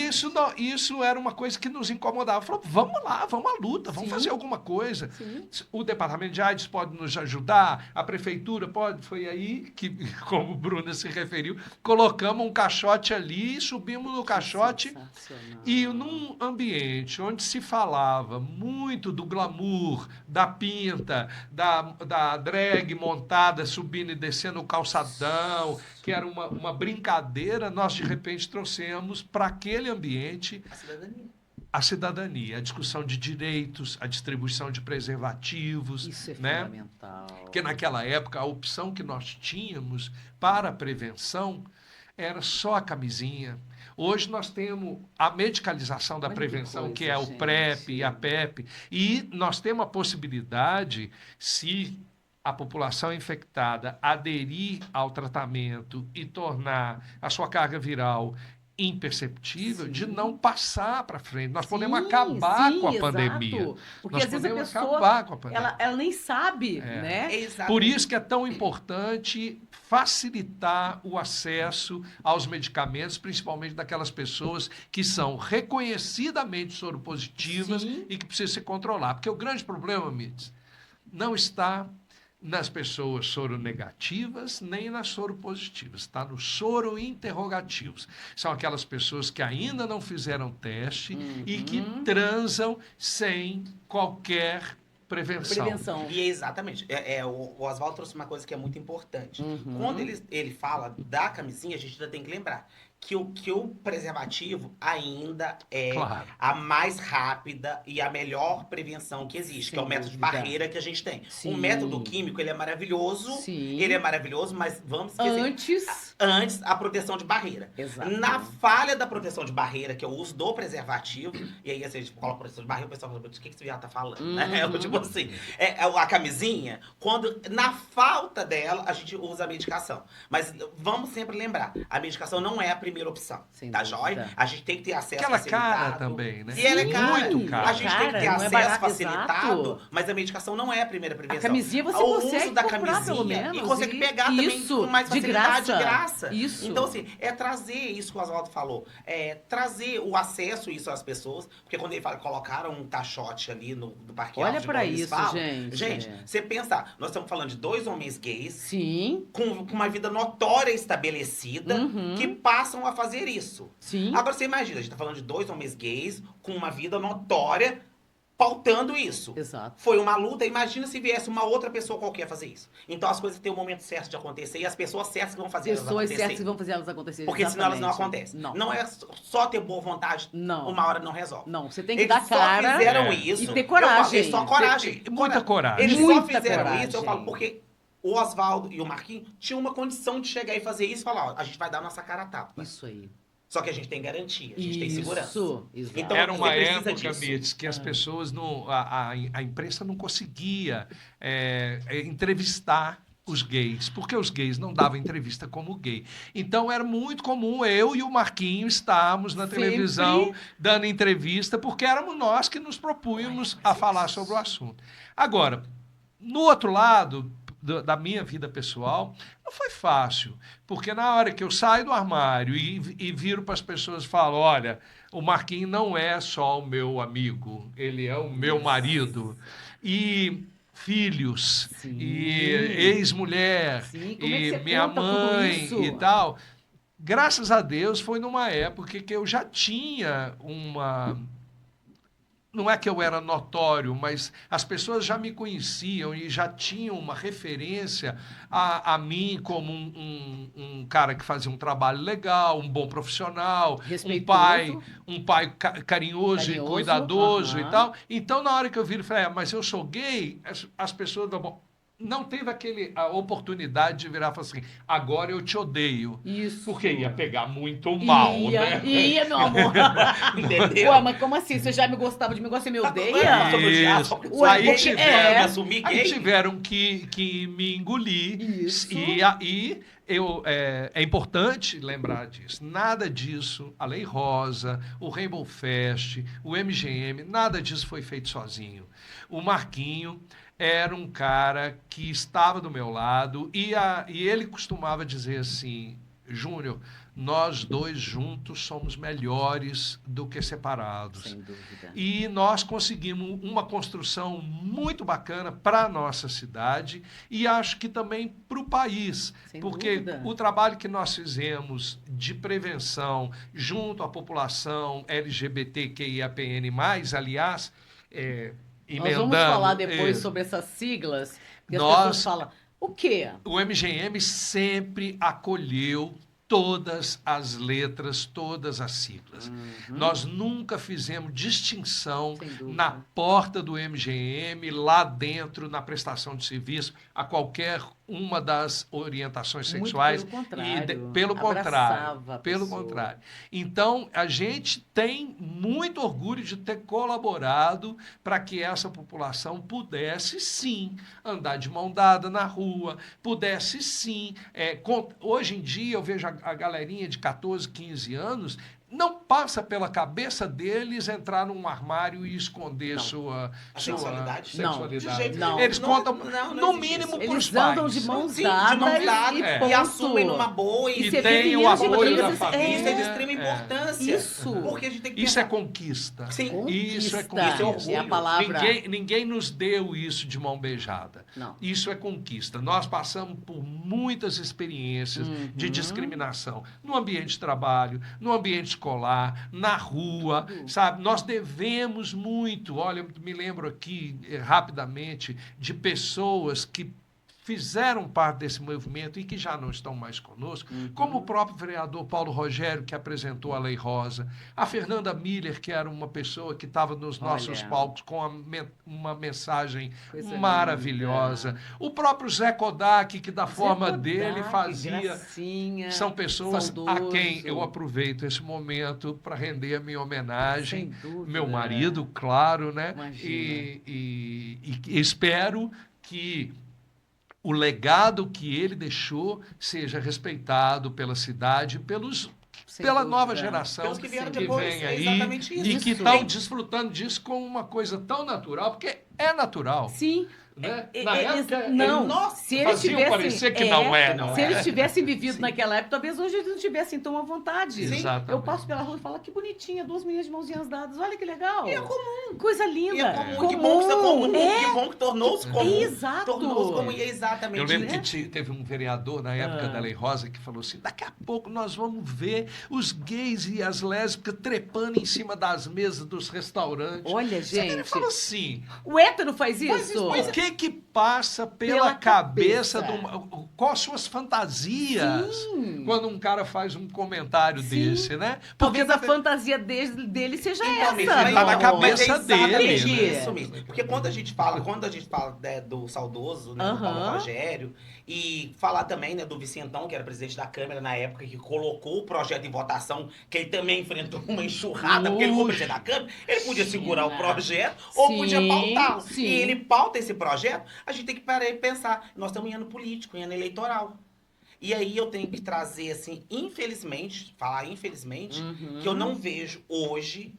E isso era uma coisa que nos incomodava. Falou, vamos lá, vamos à luta, vamos Sim. fazer alguma coisa. Sim. O departamento de AIDS pode nos ajudar, a prefeitura pode. Foi aí que, como o Bruna se referiu, colocamos um caixote ali, subimos no caixote. Sensacional. E num ambiente onde se falava muito do glamour, da pinta, da drag montada, subindo e descendo o calçadão, que era uma brincadeira, nós de repente trouxemos para aquele ambiente A cidadania. a cidadania, a discussão de direitos, a distribuição de preservativos. Isso é né? fundamental. Porque naquela época a opção que nós tínhamos para a prevenção era só a camisinha. Hoje nós temos a medicalização da Olha que prevenção, coisa, que é o gente. PrEP e a PEP. E nós temos a possibilidade, se a população infectada aderir ao tratamento e tornar a sua carga viral imperceptível, Sim. de não passar para frente. Nós podemos Sim, acabar sim, com a exato. pandemia. Porque Nós às vezes a podemos pessoa acabar com a pandemia. ela nem sabe, né? Exatamente. Por isso que é tão importante facilitar o acesso aos medicamentos, principalmente daquelas pessoas que são reconhecidamente soropositivas Sim. e que precisam se controlar. Porque o grande problema, Mites, não está nas pessoas soronegativas nem nas soropositivas, está nos sorointerrogativos. São aquelas pessoas que ainda não fizeram teste e que transam sem qualquer prevenção. Prevenção. E exatamente. O Oswaldo trouxe uma coisa que é muito importante. Uhum. Quando ele fala da camisinha, a gente ainda tem que lembrar que o preservativo ainda é Claro. a mais rápida e a melhor prevenção que existe, que é o Sem método de dúvida. barreira que a gente tem. Sim. O método químico, ele é maravilhoso, Sim. mas vamos esquecer. Antes, A proteção de barreira. exato. Na falha da proteção de barreira, que é o uso do preservativo, e aí assim, a gente coloca proteção de barreira, o pessoal fala, o que você já tá falando, né? Uhum. Tipo assim, a camisinha, quando na falta dela, a gente usa a medicação. Mas vamos sempre lembrar, a medicação não é a primeira opção, Sem tá dúvida. jóia? A gente tem que ter acesso Aquela cara facilitado. também, né? E ela é cara. Muito cara. A gente tem que ter Cara, não é acesso barato, facilitado, exato. mas a medicação não é a primeira prevenção. A camisinha você o consegue uso da comprar, camisinha pelo menos, e consegue e- pegar também isso, com mais de facilidade, graça. de graça. Isso. Então, assim, é trazer isso que o Oswaldo falou, trazer o acesso isso às pessoas, porque quando ele fala, colocaram um caixote ali no parque Olha Alto, pra igual eles isso, falam. gente. Gente, você pensar, nós estamos falando de 2 homens gays Sim, com uma vida notória estabelecida Uhum. que passam a fazer isso. sim. Agora você imagina, a gente tá falando de 2 homens gays com uma vida notória pautando isso. Exato. Foi uma luta, imagina se viesse uma outra pessoa qualquer fazer isso. Então as coisas têm o momento certo de acontecer e as pessoas certas que vão fazer elas Pessoas certas que acontecer. vão fazer elas acontecerem. Porque senão elas não exatamente. acontecem. Não. Não é só ter boa vontade, Não. uma hora não resolve. Não, você tem que Eles dar só cara fizeram É. isso. e ter Eu falo, coragem. eles só coragem. Muita coragem. Eles Muita só fizeram coragem. isso, eu falo, porque o Oswaldo e o Marquinhos tinham uma condição de chegar e fazer isso e falar, ó, a gente vai dar a nossa cara a tapa. Isso aí. Só que a gente tem garantia, a gente tem segurança. Isso, exato. Então, Era uma você precisa época, disso. Mites, que as pessoas não. A imprensa não conseguia entrevistar os gays, porque os gays não davam entrevista como gay. Então era muito comum eu e o Marquinho estarmos na Sempre. televisão dando entrevista, porque éramos nós que nos propunhamos a falar sobre o assunto. Agora, no outro lado da minha vida pessoal, não foi fácil, porque na hora que eu saio do armário e viro para as pessoas e falo, olha, o Marquinhos não é só o meu amigo, ele é o meu marido. E filhos, Sim. e ex-mulher, Sim, como é que e você minha conta tudo mãe isso? e tal. Graças a Deus, foi numa época que eu já tinha uma... Não é que eu era notório, mas as pessoas já me conheciam e já tinham uma referência a mim como um cara que fazia um trabalho legal, um bom profissional, Respeitoso. um pai carinhoso e cuidadoso e tal. Então, na hora que eu viro e falei, mas eu sou gay, as pessoas... Não teve a oportunidade de virar e falar assim, agora eu te odeio. Isso. Porque ia pegar muito mal, né? Ia, meu amor. Entendeu? Ué, mas como assim? Você já me gostava de mim, agora você me odeia? Isso. Ué, Aí porque tiveram, é. assumir Aí gay. tiveram que me engolir. Isso. E aí é importante lembrar disso. Nada disso, a Lei Rosa, o Rainbow Fest, o MGM, nada disso foi feito sozinho. O Marquinho era um cara que estava do meu lado e ele costumava dizer assim, Júnior, nós dois juntos somos melhores do que separados. Sem dúvida. E nós conseguimos uma construção muito bacana para a nossa cidade e acho que também para o país, Sem porque dúvida. o trabalho que nós fizemos de prevenção junto à população LGBTQIAPN+, aliás, Nós vamos falar depois isso. sobre essas siglas, que as Nós- pessoas falam, o quê? O MGM sempre acolheu todas as letras, todas as siglas. Nós nunca fizemos distinção Sem dúvida. na porta do MGM, lá dentro, na prestação de serviço, a qualquer uma das orientações Muito sexuais. pelo contrário. Pelo Abraçava contrário. a Pelo pessoa. contrário. Então, a gente tem muito orgulho de ter colaborado para que essa população pudesse, sim, andar de mão dada na rua, pudesse, sim. Hoje em dia, eu vejo a galerinha de 14, 15 anos, não passa pela cabeça deles entrar num armário e esconder Não. sua A sexualidade? Não. sexualidade. De jeito Não. Eles Não, contam, não no existe mínimo, isso. para os Eles pais. andam de mãos Sim, dadas, de mãos dadas e e ponto. assumem numa boa E você tem vê o isso, apoio da eles- família. Isso é de extrema importância. Isso. Porque a gente tem que Isso é pensar. conquista. Sim. Isso é Conquista. conquista. É a palavra. Ninguém nos deu isso de mão beijada. Não. Isso é conquista. Nós passamos por muitas experiências de discriminação no ambiente de trabalho, no ambiente escolar, na rua, Tudo. sabe? Nós devemos muito. Olha, eu me lembro aqui, rapidamente, de pessoas que fizeram parte desse movimento e que já não estão mais conosco, como o próprio vereador Paulo Rogério, que apresentou a Lei Rosa, a Fernanda Miller, que era uma pessoa que estava nos nossos Olha. palcos com uma mensagem Coisa maravilhosa, linda. o próprio Zé Kodak, que da forma Zé dele Kodak, fazia... gracinha, São pessoas a quem eu saudoso. aproveito esse momento para render a minha homenagem. Sem dúvida. Meu marido, claro, né? Imagina. E espero que o legado que ele deixou seja respeitado pela cidade, Sem pela dúvida. nova geração Pelos que vieram que depois, vem é aí exatamente isso. e que Isso. estão desfrutando disso como uma coisa tão natural, porque é natural. Sim. Né? É, Na eles- época, não, nossa, se eles faziam tivessem, parecer que não é, não se é. eles tivessem vivido Sim. naquela época, talvez hoje eles não tivessem tão à vontade. Sim. Exatamente. Eu passo pela rua e falo, que bonitinha, duas meninas de mãozinhas dadas, olha que legal. E é comum. Coisa E linda. é comum. Que bom que isso é comum. É. Que bom que tornou-se comum. Exato. Tornou-se comum. E é exatamente Eu lembro isso. que teve um vereador na época Ah. da Lei Rosa que falou assim: daqui a pouco nós vamos ver os gays e as lésbicas trepando em cima das mesas dos restaurantes. Olha, Você gente, fala assim: o hétero faz isso? o que passa pela Pela cabeça cabeça. quais as suas fantasias Sim. quando um cara faz um comentário Sim. desse, né? Talvez na a ve- fantasia dele seja Então, essa. mesmo, tá na mas cabeça é exatamente dele, né? isso mesmo. Porque quando a gente fala né, do saudoso, né, do Paulo Aham. Rogério, e falar também, né, do Vicentão, que era presidente da Câmara na época, que colocou o projeto em votação, que ele também enfrentou uma enxurrada, porque ele foi presidente da Câmara, ele podia segurar o projeto ou Sim, podia pautá-lo. sim. E ele pauta esse projeto, a gente tem que parar e pensar, nós estamos em ano político, em ano eleitoral. E aí eu tenho que trazer, assim, infelizmente, Uhum. que eu não vejo hoje,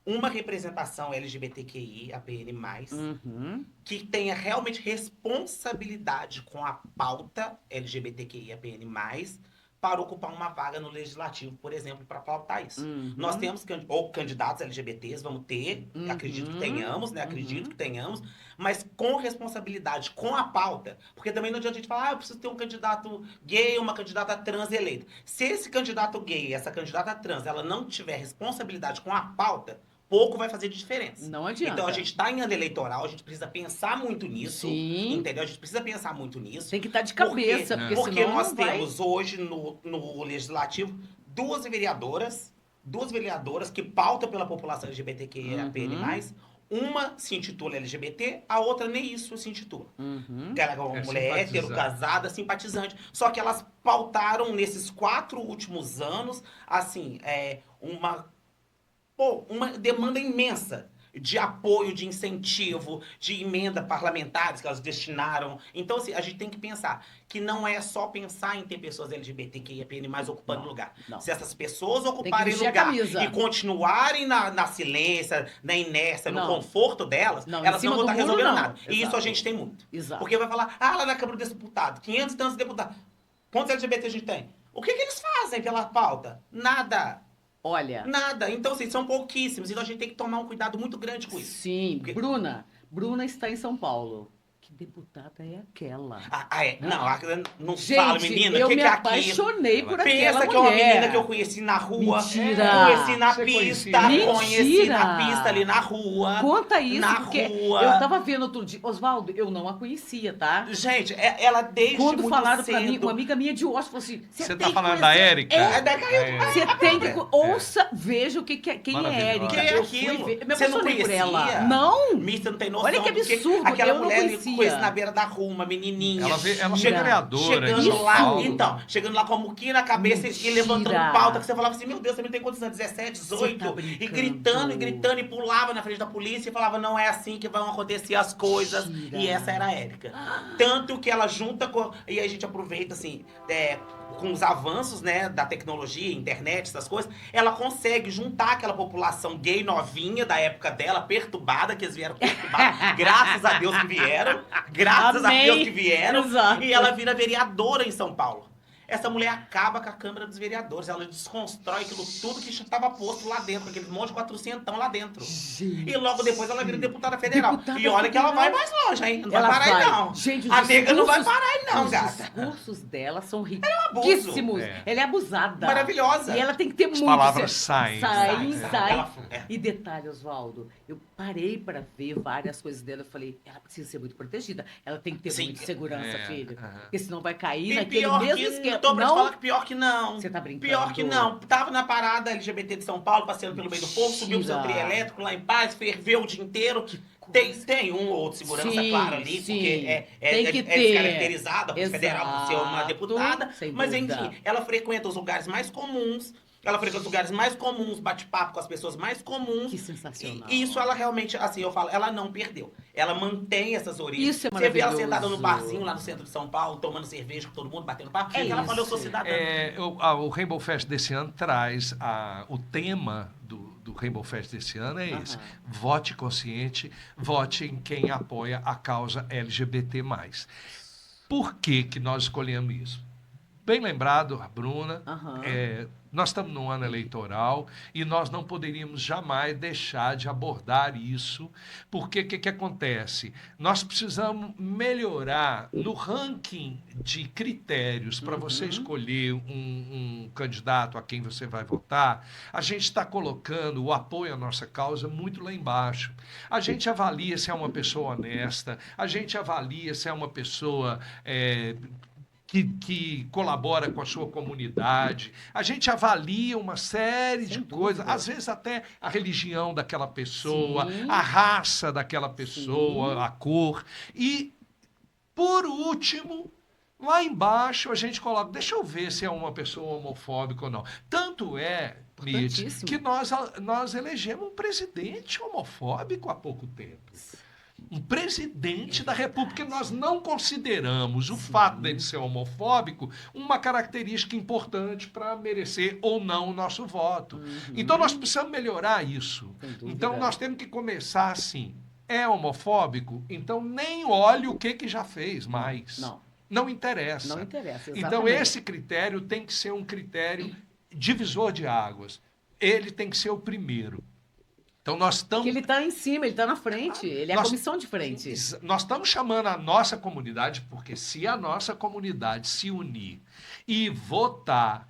uma representação LGBTQI, APN+, Uhum. que tenha realmente responsabilidade com a pauta LGBTQI, APN+, para ocupar uma vaga no legislativo, por exemplo, para pautar isso. Uhum. Nós temos ou candidatos LGBTs, vamos ter, Uhum. acredito que tenhamos, né? Acredito Uhum. que tenhamos, mas com responsabilidade, com a pauta. Porque também não adianta a gente falar, eu preciso ter um candidato gay, uma candidata trans eleita. Se esse candidato gay, essa candidata trans, ela não tiver responsabilidade com a pauta, pouco vai fazer de diferença. Não adianta. Então a gente está em ano eleitoral, a gente precisa pensar muito nisso. Sim. Entendeu? A gente precisa pensar muito nisso. Tem que estar de cabeça, porque Porque senão nós não vai... temos hoje no Legislativo duas vereadoras que pautam pela população LGBTQIA+. Uma se intitula LGBT, a outra nem isso se intitula. Uhum. Ela é uma É mulher simpatizante. hétero, casada, simpatizante. Só que elas pautaram nesses 4 últimos anos, assim, uma demanda imensa de apoio, de incentivo, de emenda parlamentares que elas destinaram. Então, assim, a gente tem que pensar que não é só pensar em ter pessoas LGBTQIAPN+ ocupando lugar. não. Se essas pessoas Tem que ocuparem vestir a lugar camisa. e continuarem na silência, na inércia, no Não. conforto delas, Não, em elas cima não vão do estar muro, resolvendo não. nada. E isso Exato. a gente tem muito. Exato. Porque vai falar, lá na Câmara dos Deputados, 500 e tantos deputados. Quantos LGBT a gente tem? O que eles fazem pela pauta? Nada. Olha, Nada. Então, assim, são pouquíssimos. Então, a gente tem que tomar um cuidado muito grande com isso. sim, Porque- Bruna está em São Paulo. Que deputada é aquela? Não Gente, fala, menina. eu O que me é aquilo? apaixonei por aquela Pensa que é uma mulher. menina que eu conheci na rua. Mentira. Conheci na Você pista. conhecia? Conheci na Mentira. pista ali na rua. Conta isso, Na porque rua. eu tava vendo outro dia. Oswaldo, eu não a conhecia, tá? Gente, ela desde Quando muito falaram cedo. pra mim, uma amiga minha de Washington falou assim: Você tem tá que falando da conhecer- Érica? É da Érica É. Você tem que. Ouça, veja o que é, quem é Maravilhosa. Érica. Quem é Eu fui aquilo? ver, me Você não apaixonei por conhecia? ela. Não! Miss, você não tem noção. Olha que do absurdo, Aquela eu não mulher conhecia. conheci na beira da rua, uma menininha. Ela foi Mentira. vereadora Chegando em São lá, Paulo. então, chegando lá com a muquinha na cabeça e Mentira. levantando pauta, que você falava assim, meu Deus, você não tem quantos anos? 17, Você 18? tá E brincando. gritando, e pulava na frente da polícia e falava, não é assim que vão acontecer as coisas. Mentira. E essa era a Érica. Tanto que ela junta com... E a gente aproveita, assim, com os avanços, né, da tecnologia, internet, essas coisas, ela consegue juntar aquela população gay novinha da época dela, perturbada, que eles vieram perturbar, graças a Deus que vieram, graças Amém. a Deus que vieram, Exato. e ela vira vereadora em São Paulo. essa mulher acaba com a Câmara dos Vereadores. Ela desconstrói aquilo tudo que estava posto lá dentro, aquele monte de 400 lá dentro. E logo depois ela vira deputada federal. Deputada e olha que ela federal. vai mais longe, hein? Não Ela vai parar aí, vai. não. Gente, os A nega não vai discursos- parar aí, não, Os gata. discursos dela são abuso. riquíssimos. É. Ela é abusada. Maravilhosa. E ela tem que ter As muito. palavras saem. Saem, Sai. saem. Ela- é. E detalhe, Oswaldo, eu parei para ver várias coisas dela. Eu falei, ela precisa ser muito protegida. Ela tem que ter Sim. muita segurança, É, filho. aham. Porque senão vai cair E naquele pior mesmo que, esquema. tô pra te Não, falar que pior que não. você tá brincando. Pior que não. Tava na parada LGBT de São Paulo, passeando pelo meio do povo, subiu pro seu Mentira. trio elétrico lá em paz, ferveu o dia inteiro. coisa. Tem um ou outro segurança, Sim, claro, ali, sim. porque Tem que é ter. descaracterizada por federal, por ser uma Exato, deputada. sem Mas dúvida. enfim, ela frequenta os lugares mais comuns. Ela frequenta os lugares mais comuns, bate papo com as pessoas mais comuns. Que sensacional. E isso ela realmente, assim, eu falo, ela não perdeu. Ela mantém essas origens. Isso é Você vê ela maravilhoso. sentada no barzinho lá no centro de São Paulo, tomando cerveja com todo mundo, batendo papo. É Ela fala, eu sou isso. cidadã. O Rainbow Fest desse ano traz o tema do Rainbow Fest desse ano é esse. Aham. Vote consciente, vote em quem apoia a causa LGBT+. Por que que nós escolhemos isso? Bem lembrado, a Bruna, Aham. nós estamos num ano eleitoral e nós não poderíamos jamais deixar de abordar isso, porque o que acontece? Nós precisamos melhorar no ranking de critérios para você escolher um candidato a quem você vai votar. A gente está colocando o apoio à nossa causa muito lá embaixo. A gente avalia se é uma pessoa honesta, a gente avalia se é uma pessoa que colabora com a sua comunidade. A gente avalia uma série de Sem coisas, dúvida. às vezes até a religião daquela pessoa, Sim. a raça daquela pessoa, Sim. a cor. E, por último, lá embaixo a gente coloca, deixa eu ver se é uma pessoa homofóbica ou não. Tanto é, Nietzsche, Importantíssimo. que nós elegemos um presidente homofóbico há pouco tempo. Um presidente da República, nós não consideramos o fato dele ser homofóbico uma característica importante para merecer ou não o nosso voto. Então nós precisamos melhorar isso. Sem dúvida. Então nós temos que começar assim. É homofóbico? Então nem olhe o que já fez mais. Não. Não interessa. Não interessa, Então exatamente. esse critério tem que ser um critério divisor de águas. Ele tem que ser o primeiro. Então nós estamos Porque ele está em cima, ele está na frente. Ele é a Nós- comissão de frente. nós estamos chamando a nossa comunidade, porque se a nossa comunidade se unir e votar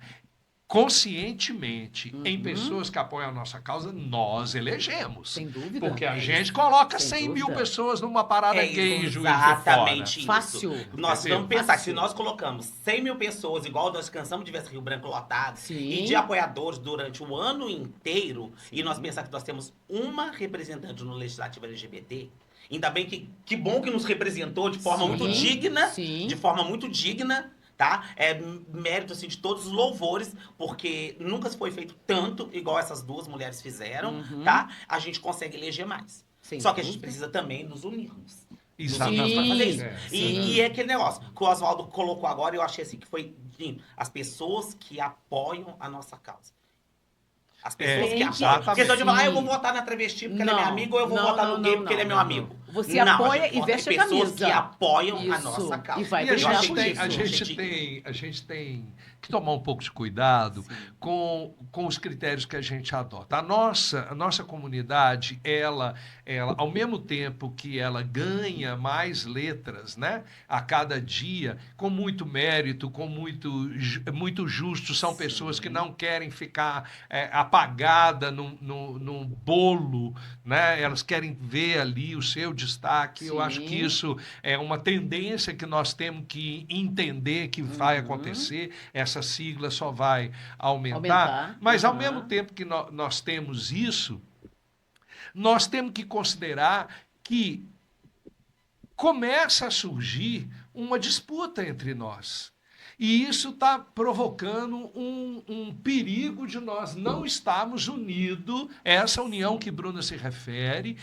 conscientemente em pessoas que apoiam a nossa causa, nós elegemos. Sem dúvida. Porque a É gente isso. coloca Sem 100 mil dúvida. pessoas numa parada É gay em Juiz de Fora. exatamente isso. Fácil. Nós Entendeu? vamos pensar que se Fácil. nós colocamos 100 mil pessoas, igual nós cansamos de ver esse Rio Branco lotado, Sim. e de apoiadores durante o ano inteiro, e nós pensar que nós temos uma representante no Legislativo LGBT, ainda bem que bom que nos representou de forma Sim, muito digna, sim. de forma muito digna, tá? É mérito, assim, de todos os louvores, porque nunca se foi feito tanto igual essas duas mulheres fizeram, tá? A gente consegue eleger mais. Sem Só que a gente dúvida. precisa também nos unirmos. Exatamente. Pra fazer isso. É. E é aquele negócio que o Oswaldo colocou agora, eu achei assim que foi lindo. As pessoas que apoiam a nossa causa. As pessoas Tem que que- apoiam. Porque se eu Sim. falar, eu vou votar na travesti porque ela é minha Não, amiga, ou eu vou não, votar não, no gay não, porque ele é meu não, amigo. Você Não, apoia a gente e vota em veste a pessoas camisa. que apoiam a Isso. nossa causa. E vai E a brigar gente, por tem, isso. a gente tem que tomar um pouco de cuidado com os critérios que a gente adota. A nossa comunidade, ela, ao mesmo tempo que ela ganha mais letras, né, a cada dia, com muito mérito, com muito justo, são pessoas que não querem ficar apagadas num bolo, né? Elas querem ver ali o seu destaque. Eu acho que Sim. isso é uma tendência que nós temos que entender que vai acontecer. Essa sigla só vai aumentar. Mas, ao mesmo tempo que nós temos isso, nós temos que considerar que começa a surgir uma disputa entre nós. E isso está provocando um perigo de nós não estarmos unidos, essa união que Bruna se refere,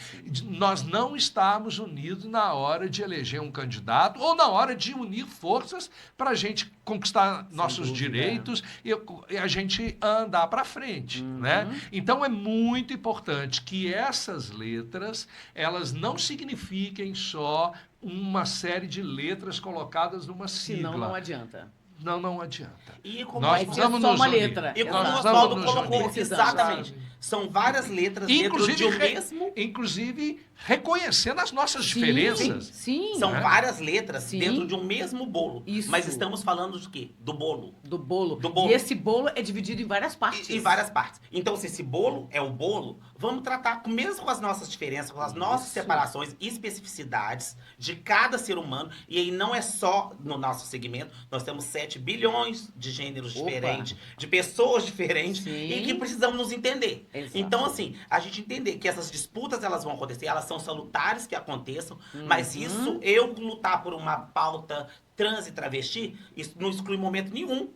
nós não estarmos unidos na hora de eleger um candidato ou na hora de unir forças para a gente conquistar nossos dúvida. direitos e a gente andar para frente. Né? Então é muito importante que essas letras elas não signifiquem só uma série de letras colocadas numa sigla. Senão não adianta. não adianta. E como Nós Vai ser precisamos só nos uma unir. letra. E como o Nós Exato. precisamos Oswaldo nos colocou, unir. Precisamos. exatamente, são várias letras dentro de um mesmo... Inclusive, reconhecendo as nossas Sim, diferenças. sim. São Né? várias letras Sim. dentro de um mesmo bolo. Isso. Mas estamos falando de quê? Do bolo. Do bolo. Do bolo. E esse bolo é dividido em várias partes. Em várias partes. Então, se esse bolo é o bolo, vamos tratar, mesmo com as nossas diferenças, com as nossas Isso. separações e especificidades de cada ser humano, e aí não é só no nosso segmento, nós temos 7 bilhões de gêneros Opa. diferentes, de pessoas diferentes, Sim. e que precisamos nos entender. Exato. Então, assim, a gente entender que essas disputas, elas vão acontecer, elas são salutares que aconteçam, mas isso, eu lutar por uma pauta trans e travesti, isso não exclui em momento nenhum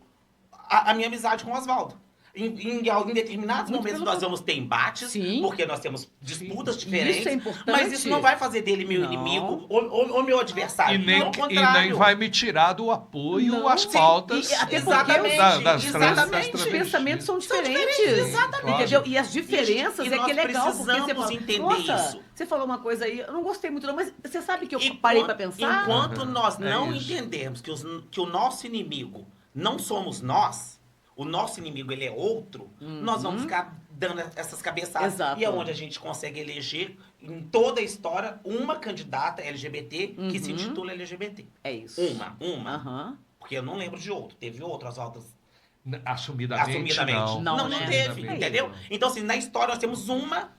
a minha amizade com o Oswaldo. Em determinados Muito momentos pelo nós vamos ter embates, Sim. porque nós temos disputas diferentes. Isso é importante. Mas isso não vai fazer dele meu Não. inimigo ou meu adversário. E nem, Pelo e contrário. nem vai me tirar do apoio Não. às Sim, pautas e até porque Exatamente, das exatamente. Os travestis. pensamentos são diferentes. exatamente. Entendeu? E as diferenças E é que nós é legal. Porque você precisamos fala, entender nossa, isso. você falou uma coisa aí, eu não gostei muito não, mas você sabe que eu E parei quan- pra pensar? Enquanto Uhum. nós É não isso. entendermos que o nosso inimigo não somos nós, o nosso inimigo ele é outro, nós vamos ficar dando essas cabeçadas. Exato. E é onde a gente consegue eleger, em toda a história, uma candidata LGBT que se intitula LGBT. É isso. Uma. Aham. Porque eu não lembro de outro. Teve outras outras Assumidamente, não. Não, Não né? teve, Assumidamente, entendeu? não. Então, assim, na história nós temos uma.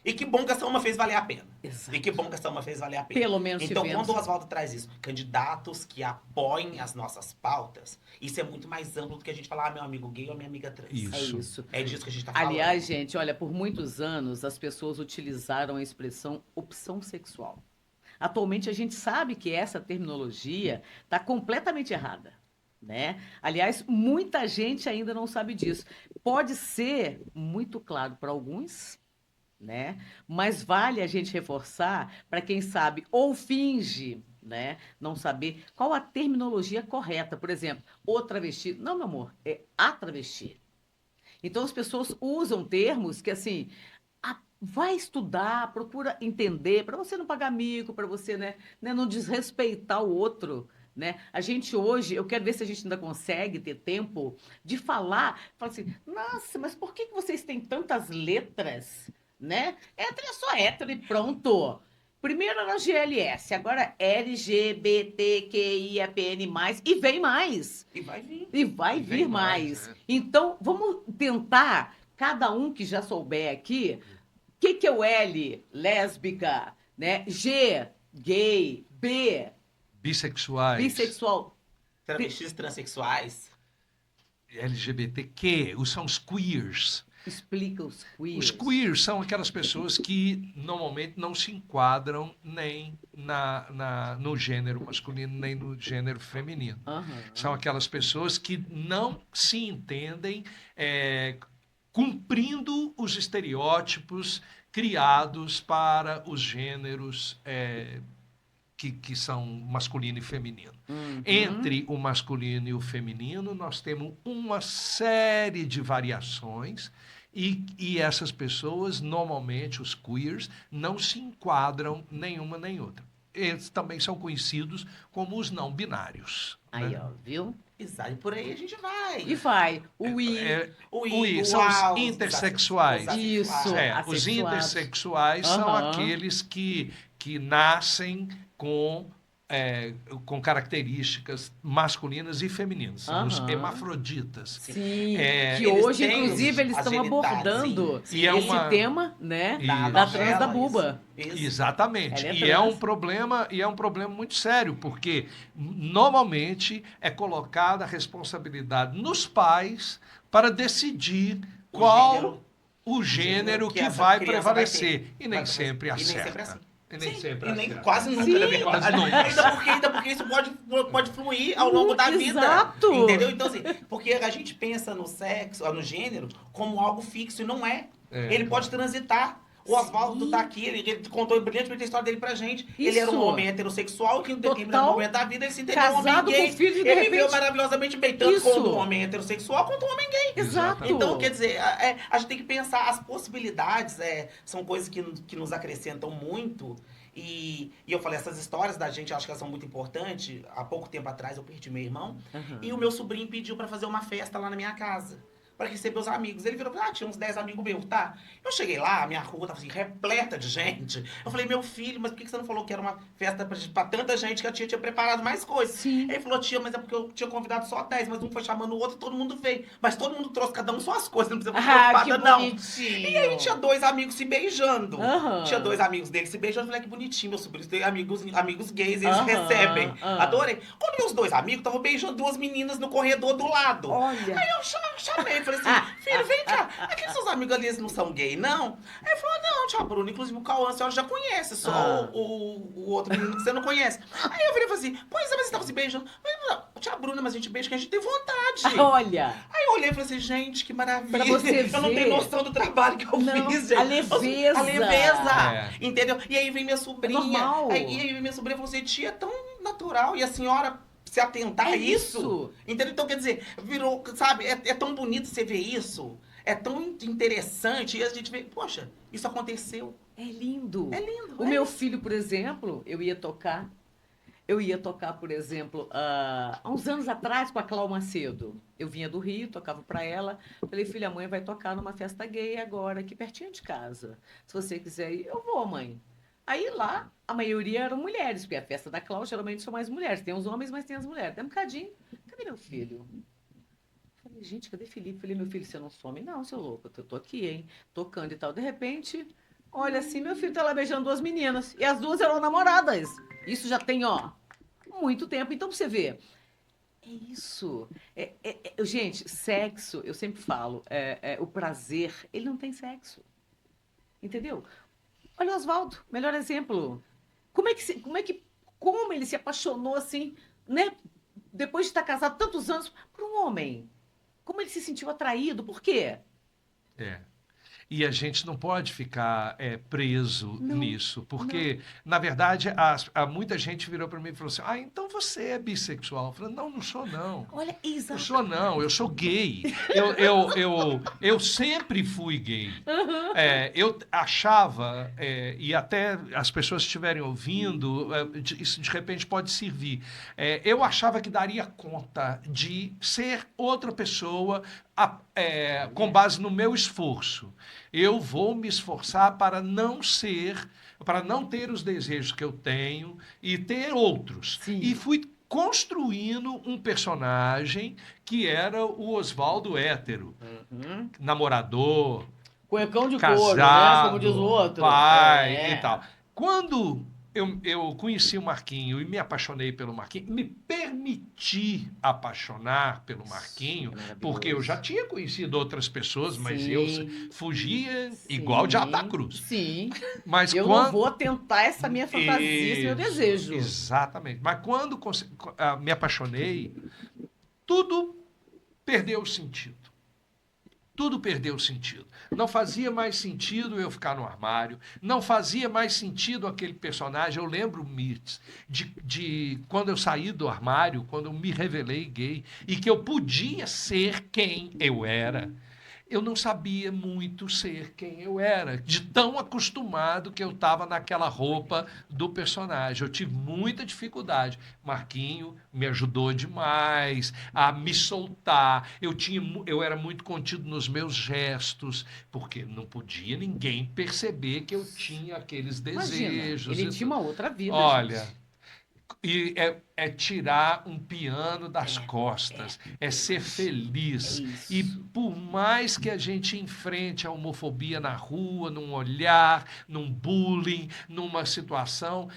E que bom que essa uma fez valer a pena. Exato. E que bom que essa uma fez valer a pena. Pelo menos Então, tivemos. quando o Oswaldo traz isso, candidatos que apoiem as nossas pautas, isso é muito mais amplo do que a gente falar, meu amigo gay ou minha amiga trans. Isso. É isso. É disso que a gente tá falando. Aliás, gente, olha, por muitos anos as pessoas utilizaram a expressão opção sexual. Atualmente a gente sabe que essa terminologia está completamente errada, né? Aliás, muita gente ainda não sabe disso. Pode ser muito claro para alguns, né? Mas vale a gente reforçar para quem sabe ou finge, né, não saber qual a terminologia correta. Por exemplo, o travesti. Não, meu amor, é a travesti. Então as pessoas usam termos que assim, vai estudar, procura entender, para você não pagar mico, para você, né, não desrespeitar o outro. Né? A gente hoje, eu quero ver se a gente ainda consegue ter tempo de falar assim, nossa, mas por que vocês têm tantas letras? Né? Hétero é só hétero e pronto. Primeiro era GLS, agora LGBTQIAPN+, e vem mais. E vai vir. E vai E vir vem mais. mais, né? Então, vamos tentar, cada um que já souber aqui, o que é o L? Lésbica, né? G, gay, B, Bissexuais, bissexual. Travestis transexuais. LGBTQ, são os queers. Explica os queers. Os queers são aquelas pessoas que normalmente não se enquadram nem no gênero masculino, nem no gênero feminino. Aham. São aquelas pessoas que não se entendem cumprindo os estereótipos criados para os gêneros que são masculino e feminino. Uhum. Entre o masculino e o feminino, nós temos uma série de variações e essas pessoas, normalmente, os queers, não se enquadram nenhuma nem outra. Eles também são conhecidos como os não binários. Aí, Né? ó, viu? Exato. E por aí a gente vai. E vai. O I. O O I o são os AUS, intersexuais. Isso. assexuais. Assexuados. Os intersexuais são Aham. aqueles que nascem com características masculinas e femininas. São os Aham. hermafroditas. Sim. É, que eles hoje, têm inclusive, eles as estão genitales, abordando sim. E é esse uma- tema, né? E- Da novela, trans da buba. Isso. Exatamente. Ela é E é trans. um problema muito sério, porque normalmente é colocada a responsabilidade nos pais para decidir O qual gênero- o gênero que essa vai criança prevalecer. vai ter. E nem Vai sempre prevalecer. E nem acerta. sempre é assim. E nem Sim, sempre e nem, acerta. quase nunca, Sim. na verdade. Quase nunca. Ainda porque isso pode fluir ao longo da vida. Exato. Entendeu? Então, assim, porque a gente pensa no sexo, no gênero, como algo fixo, e não é. É. Ele pode transitar. O Oswaldo Sim. tá aqui, ele contou brilhantemente a história dele pra gente. Ele era um Isso. homem heterossexual que em um determinado Total. momento da vida ele se entendeu um homem Casado gay. com filho e de Ele repente... viveu maravilhosamente bem, tanto Isso. como um homem heterossexual quanto um homem gay. Exato. Então, quer dizer, a gente tem que pensar, as possibilidades são coisas que nos acrescentam muito E eu falei, essas histórias da gente, eu acho que elas são muito importantes. Há pouco tempo atrás eu perdi meu irmão. Aham. E o meu sobrinho pediu pra fazer uma festa lá na minha casa. Pra receber os amigos. Ele virou pra tinha uns 10 amigos meus, tá? Eu cheguei lá, a minha rua tava assim, repleta de gente. Eu falei, meu filho, mas por que você não falou que era uma festa pra tanta gente que a tia tinha preparado mais coisas? Sim. Ele falou, tia, mas é porque eu tinha convidado só 10, mas um foi chamando o outro, todo mundo veio. Mas todo mundo trouxe cada um suas coisas, não precisa ficar Ah, que preocupada, não. bonitinho. E aí tinha 2 amigos se beijando. Aham. Tinha 2 amigos dele se beijando. Eu falei, que bonitinho, meu sobrinho tem amigos gays, eles Aham, recebem. aham. Adorei. Quando meus 2 amigos estavam beijando 2 meninas no corredor do lado. Olha. Aí eu chamei, falei assim, filho, vem cá, aqueles seus amigos ali, eles não são gay, não? Aí ele falou, não, tia Bruna, inclusive o Cauã, a senhora já conhece, só Ah. o outro menino que você não conhece. Aí eu virei e falei assim, pois é, mas vocês estavam se beijando. Mas, tia Bruna, mas a gente beija que a gente tem vontade. Olha. Aí eu olhei e falei assim, gente, que maravilha. Pra você eu não ver. tenho noção do trabalho que eu Não, fiz, gente. a leveza. A leveza. É. Entendeu? E aí vem minha sobrinha. normal. Aí vem minha sobrinha e falou assim, tia, é tão natural. E a senhora se atentar É a isso. isso. Entendeu? Então, quer dizer, virou, sabe, é tão bonito você ver isso. É tão interessante. E a gente vê, poxa, isso aconteceu. É lindo. É lindo. O meu filho, por exemplo, eu ia tocar, por exemplo, há uns anos atrás com a Clau Macedo. Eu vinha do Rio, tocava pra ela. Falei, filha, a mãe vai tocar numa festa gay agora, aqui pertinho de casa. Se você quiser ir, eu vou, mãe. Aí lá, a maioria eram mulheres, porque a festa da Clau geralmente são mais mulheres. Tem os homens, mas tem as mulheres. Tem um bocadinho. Cadê meu filho? Falei, gente, cadê Felipe? Falei, meu filho, você não some? Não, seu louco, eu tô aqui, hein? Tocando e tal. De repente, olha assim, meu filho tá lá beijando 2 meninas. E as 2 eram namoradas. Isso já tem, ó, muito tempo. Então, pra você ver, é isso. Gente, sexo, eu sempre falo, o prazer, ele não tem sexo. Entendeu? Olha o Oswaldo, melhor exemplo. Como ele se apaixonou assim, né? Depois de estar casado tantos anos, por um homem. Como ele se sentiu atraído, por quê? É. E a gente não pode ficar preso Não, nisso, porque, na verdade, muita gente virou para mim e falou assim, então você é bissexual. Eu falei, não sou não. Olha, Não exato. sou não, eu sou gay. Eu sempre fui gay. Eu achava, e até as pessoas estiverem ouvindo, isso de repente pode servir. Eu achava que daria conta de ser outra pessoa com base no meu esforço. Eu vou me esforçar para não ter os desejos que eu tenho e ter outros. Sim. E fui construindo um personagem que era o Oswaldo hétero, namorador, Cuecão de casado, couro, né? Como diz o outro. pai e tal. Quando eu conheci o Marquinho e me apaixonei pelo Marquinho, me permiti apaixonar pelo Marquinho, maravilhoso. porque eu já tinha conhecido outras pessoas, mas Sim. eu fugia Sim. igual o diabo da cruz. Sim. Mas Eu não vou tentar essa minha fantasia, esse meu Isso, desejo. Exatamente. Mas quando me apaixonei, tudo perdeu o sentido. Tudo perdeu o sentido. Não fazia mais sentido eu ficar no armário, não fazia mais sentido aquele personagem. Eu lembro, Mirtz, de quando eu saí do armário, quando eu me revelei gay, e que eu podia ser quem eu era. Eu não sabia muito ser quem eu era, de tão acostumado que eu estava naquela roupa do personagem. Eu tive muita dificuldade. Marquinho me ajudou demais a me soltar. Eu era muito contido nos meus gestos, porque não podia ninguém perceber que eu tinha aqueles Imagina, desejos. ele tinha uma outra vida. Olha, gente. e é tirar um piano das costas, é ser feliz. Isso. E por mais que a gente enfrente a homofobia na rua, num olhar, num bullying, numa situação,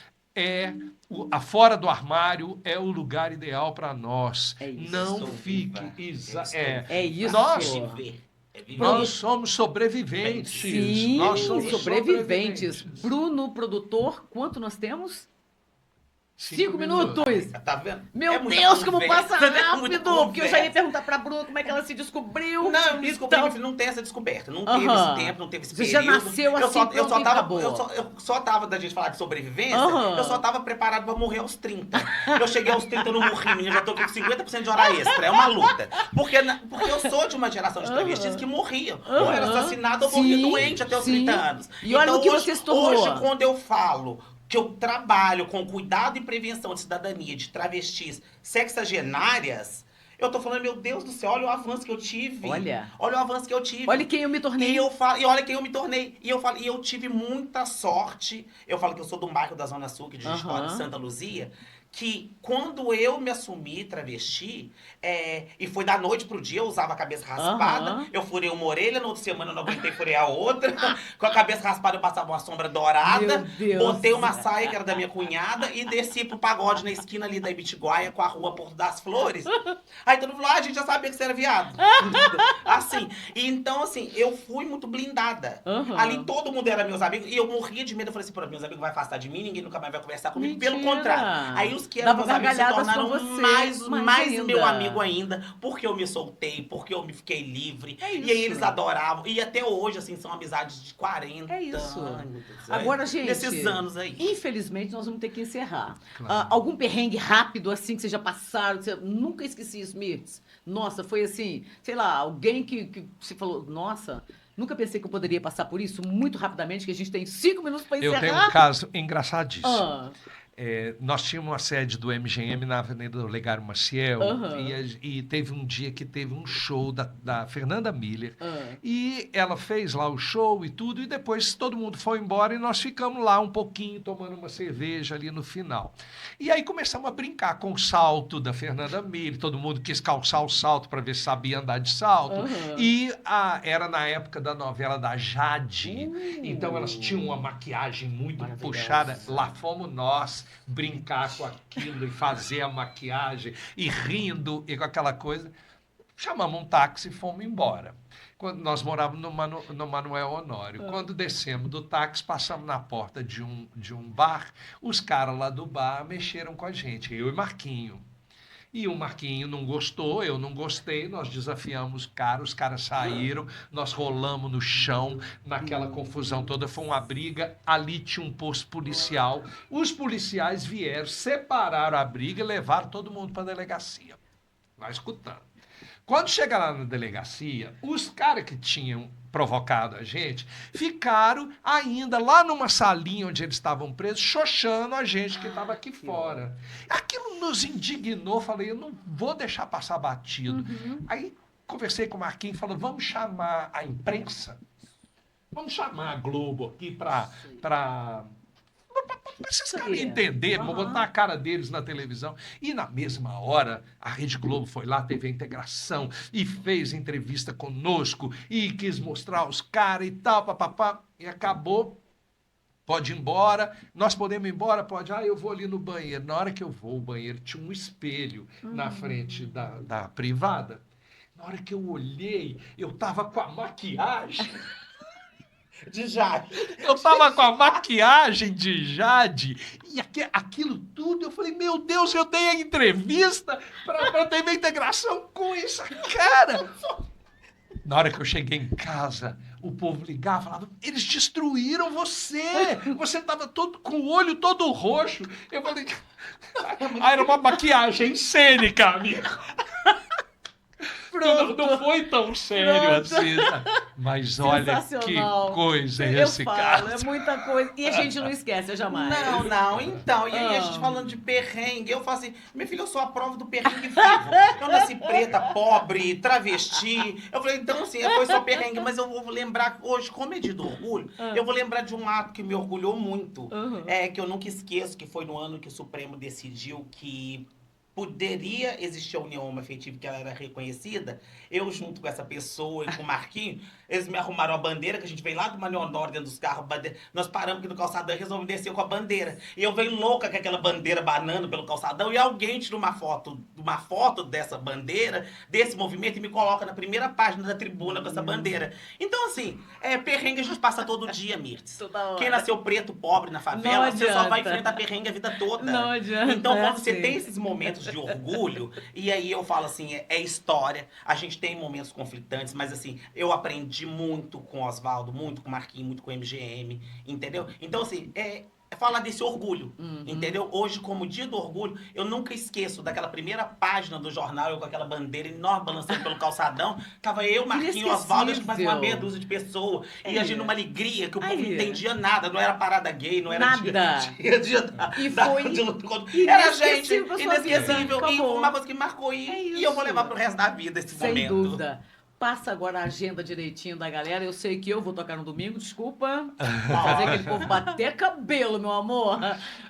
a fora do armário é o lugar ideal para nós. É isso. Não Estou fique. viva. É isso. Nós, Viver. É viver. nós somos sobreviventes. Sim, Nós somos sobreviventes. Bruno, produtor, quanto nós temos? 5 minutos. Tá vendo? Meu É muita Deus, como conversa, passa né? Muita rápido! Porque eu já ia conversa. perguntar pra Bruna como é que ela se descobriu. Não, eu me descobri, Então, meu filho, não tem essa descoberta. Não teve Aham. esse tempo, não teve esse Você período. já nasceu eu assim, só, pronto, e tava, acabou. eu só tava, da gente falar de sobrevivência, Aham. eu só tava preparado pra morrer aos 30. Eu cheguei aos 30, eu não morri, menina, já tô com 50% de hora extra. É uma luta. Porque eu sou de uma geração de travestis que morriam. Ou era Aham. assassinado ou morria Sim, doente até os sim. 30 anos. E olha o que você se tornou. Hoje, quando eu falo que eu trabalho com cuidado e prevenção de cidadania de travestis sexagenárias, eu tô falando, meu Deus do céu, olha o avanço que eu tive. Olha. Olha o avanço que eu tive. Olha quem eu me tornei. E olha quem eu me tornei. E eu falo, e eu tive muita sorte. Eu falo que eu sou do bairro da Zona Sul, que de História de Santa Luzia, que quando eu me assumi travesti, e foi da noite pro dia, eu usava a cabeça raspada, eu furei uma orelha, na outra semana eu não aguentei, furei a outra. Com a cabeça raspada eu passava uma sombra dourada, Meu Deus. botei uma saia que era da minha cunhada e desci pro pagode na esquina ali da Ibitiguaia com a rua Porto das Flores. Aí todo mundo falou, a gente já sabia que você era viado. Assim, e então assim, eu fui muito blindada. Ali todo mundo era meus amigos e eu morria de medo. Eu falei assim, pô, meus amigos vão afastar de mim, ninguém nunca mais vai conversar comigo. Mentira. Pelo contrário. Aí os que eram Dava meus amigos se gargalhadas com tornaram você, mais ainda. meu amigo ainda, porque eu me soltei, porque eu me fiquei livre. É E aí isso. eles adoravam. E até hoje, assim, são amizades de 40 É isso. anos. Agora, gente, Nesses anos aí. infelizmente, nós vamos ter que encerrar. Claro. Algum perrengue rápido, assim, que vocês já passaram? Que você... Nunca esqueci isso, Mirtz. Nossa, foi assim, sei lá, alguém que você falou, nossa, nunca pensei que eu poderia passar por isso muito rapidamente, que a gente tem 5 minutos para encerrar. Eu tenho um caso engraçadíssimo. Ah, Nós tínhamos uma sede do MGM na Avenida Olegário Maciel e teve um dia que teve um show da Fernanda Miller e ela fez lá o show e tudo e depois todo mundo foi embora e nós ficamos lá um pouquinho tomando uma cerveja ali no final. E aí começamos a brincar com o salto da Fernanda Miller, todo mundo quis calçar o salto para ver se sabia andar de salto e era na época da novela da Jade, então elas tinham uma maquiagem muito puxada, lá fomos nós brincar com aquilo e fazer a maquiagem e rindo e com aquela coisa. Chamamos um táxi e fomos embora. Quando nós morávamos no Manuel Honório. Quando descemos do táxi, passamos na porta de um bar, os caras lá do bar mexeram com a gente, eu e Marquinho. E o Marquinho não gostou, eu não gostei, nós desafiamos os caras saíram, nós rolamos no chão, naquela confusão toda, foi uma briga, ali tinha um posto policial, os policiais vieram, separaram a briga e levaram todo mundo para a delegacia. Vai escutando. Quando chega lá na delegacia, os caras que tinham provocado a gente ficaram ainda lá numa salinha onde eles estavam presos, xoxando a gente que estava aqui fora. Aquilo nos indignou, falei, eu não vou deixar passar batido. Aí conversei com o Marquinhos e falei, vamos chamar a imprensa, vamos chamar a Globo aqui para esses caras entenderem, botar a cara deles na televisão. E na mesma hora, a Rede Globo foi lá, teve a integração e fez entrevista conosco e quis mostrar os caras e tal, papapá. E acabou. Pode ir embora. Nós podemos ir embora? Pode. Eu vou ali no banheiro. Na hora que eu vou, o banheiro tinha um espelho na frente da privada. Na hora que eu olhei, eu tava com a maquiagem de Jade. Eu tava com a maquiagem de Jade e aquilo tudo, eu falei, meu Deus, eu dei a entrevista pra ter minha integração com essa cara. Na hora que eu cheguei em casa, o povo ligava, falava, eles destruíram você. Você tava todo com o olho todo roxo. Eu falei, era uma maquiagem cênica, amigo. Não foi tão sério assim. Mas olha que coisa esse cara. É muita coisa. E a gente não esquece jamais. Não. Então, e aí a gente falando de perrengue, eu falo assim, minha filha, eu sou a prova do perrengue vivo. Eu nasci preta, pobre, travesti. Eu falei, então assim, foi só perrengue, mas eu vou lembrar hoje, como é dia do orgulho, eu vou lembrar de um ato que me orgulhou muito, que eu nunca esqueço, que foi no ano que o Supremo decidiu que poderia existir a união homoafetiva, que ela era reconhecida. Eu, junto com essa pessoa e com o Marquinhos, eles me arrumaram a bandeira, que a gente veio lá do Manuel Honório, dentro dos carros, nós paramos aqui no calçadão e resolvemos descer com a bandeira. E eu venho louca com aquela bandeira banando pelo calçadão, e alguém tira uma foto dessa bandeira, desse movimento, e me coloca na primeira página da tribuna com essa bandeira. Então, assim, perrengue a gente passa todo dia, Mirtz. Quem nasceu preto, pobre na favela, você só vai enfrentar perrengue a vida toda. Não adianta. Então, quando você tem esses momentos de orgulho, e aí eu falo assim, é história, a gente tem momentos conflitantes, mas assim, eu aprendi muito com o Oswaldo, muito com o Marquinhos, muito com o MGM, entendeu? Então assim, falar desse orgulho, entendeu? Hoje, como dia do orgulho, eu nunca esqueço daquela primeira página do jornal, eu com aquela bandeira enorme balançando pelo calçadão. Tava eu, Marquinhos, Oswaldo, acho que mais uma meia dúzia de pessoas. E a gente numa alegria, que o povo não entendia nada. Não era parada gay, não era Nada. dia E foi de luta contra... Era gente inesquecível pra sua vida. inesquecível. E Acabou. uma coisa que marcou e eu vou levar pro resto da vida esse Sem momento. dúvida. Passa agora a agenda direitinho da galera. Eu sei que eu vou tocar no domingo, desculpa. Vou fazer aquele povo bater cabelo, meu amor.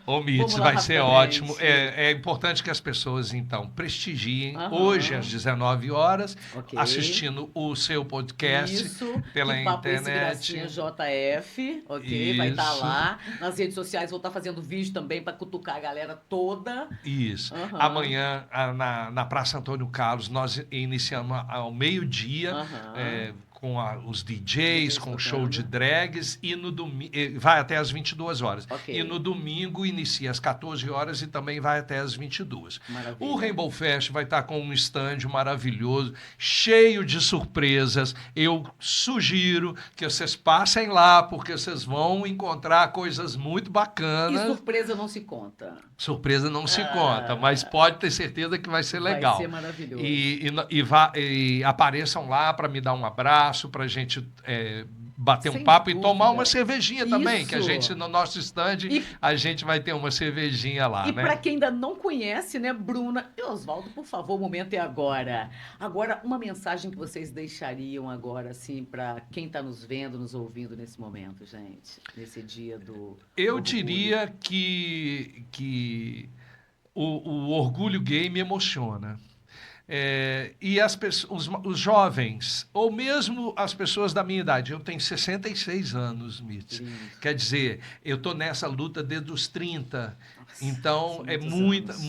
Ô, Mitz, Vamos lá vai ser rapidamente. ótimo. É importante que as pessoas, então, prestigiem Aham. hoje às 19 horas, Ok. assistindo o seu podcast Isso, pela que Papo Esse internet. Gracinha JF, ok? Vai estar Isso. lá. Nas redes sociais vou estar fazendo vídeo também para cutucar a galera toda. Isso. Aham. Amanhã, na Praça Antônio Carlos, nós iniciamos ao meio-dia, Aham. com os DJs, com o show de tocando. drags, e no domingo vai até às 22 horas. Ok. E no domingo inicia às 14 horas e também vai até às 22. Maravilha. O Rainbow Fest vai estar com um stand maravilhoso, cheio de surpresas. Eu sugiro que vocês passem lá, porque vocês vão encontrar coisas muito E bacanas. surpresa não se conta. Surpresa não se conta, mas pode ter certeza que vai ser legal. Vai ser maravilhoso. E apareçam lá para me dar um abraço, para a gente bater Sem um papo dúvida. e tomar uma cervejinha também, Isso. que a gente, no nosso stand, E- a gente vai ter uma cervejinha lá, E né? para quem ainda não conhece, né, Bruna e Oswaldo, por favor, o momento é agora. Agora, uma mensagem que vocês deixariam agora, assim, para quem está nos vendo, nos ouvindo nesse momento, gente, nesse dia do Eu orgulho. diria que o orgulho gay me emociona. E os jovens, ou mesmo as pessoas da minha idade, eu tenho 66 anos, Mitz. Lindo. Quer dizer, eu estou nessa luta desde os 30. Nossa, Então, são é muitos anos.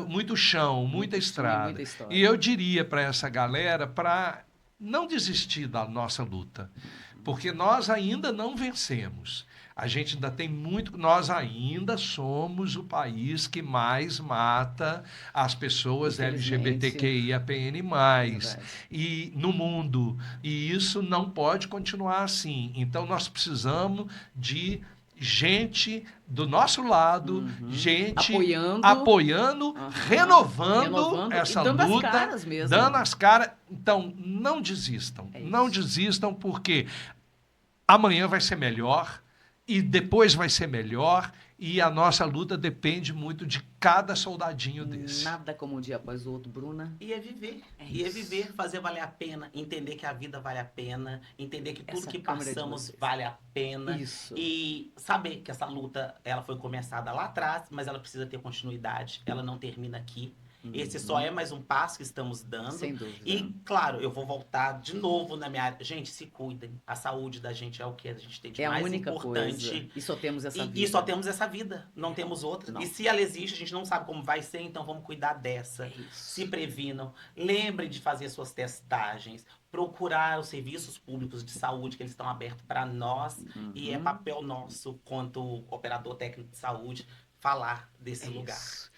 muito chão, muita Muito chão e estrada. muita história. E eu diria para essa galera para não desistir da nossa luta, porque nós ainda não vencemos. A gente ainda tem muito. Nós ainda somos o país que mais mata as pessoas Infelizmente. LGBTQIAPN+, Verdade. e no mundo. E isso não pode continuar assim. Então nós precisamos de gente do nosso lado, gente apoiando, Aham. renovando essa e dando luta, as caras mesmo. dando as caras. Então, não desistam. É Não isso. desistam, porque amanhã vai ser melhor, e depois vai ser melhor, e a nossa luta depende muito de cada soldadinho desse. Nada como um dia após o outro, Bruna. E é viver. É E é isso. viver, fazer valer a pena, entender que a vida vale a pena, entender que tudo Essa que câmera de passamos vocês. vale a pena. Isso. E saber que essa luta, ela foi começada lá atrás, mas ela precisa ter continuidade. Ela não termina aqui. Esse só é mais um passo que estamos dando. Sem dúvida. E, claro, eu vou voltar de novo na minha área. Gente, se cuidem. A saúde da gente é o que a gente tem de É a mais única importante. coisa. E só temos essa vida. E só temos essa vida, não temos outra. Não. E se ela existe, a gente não sabe como vai ser, então vamos cuidar dessa. É isso. Se previnam, lembrem de fazer suas testagens, procurar os serviços públicos de saúde que eles estão abertos para nós. E é papel nosso, quanto operador técnico de saúde, falar desse É lugar. isso.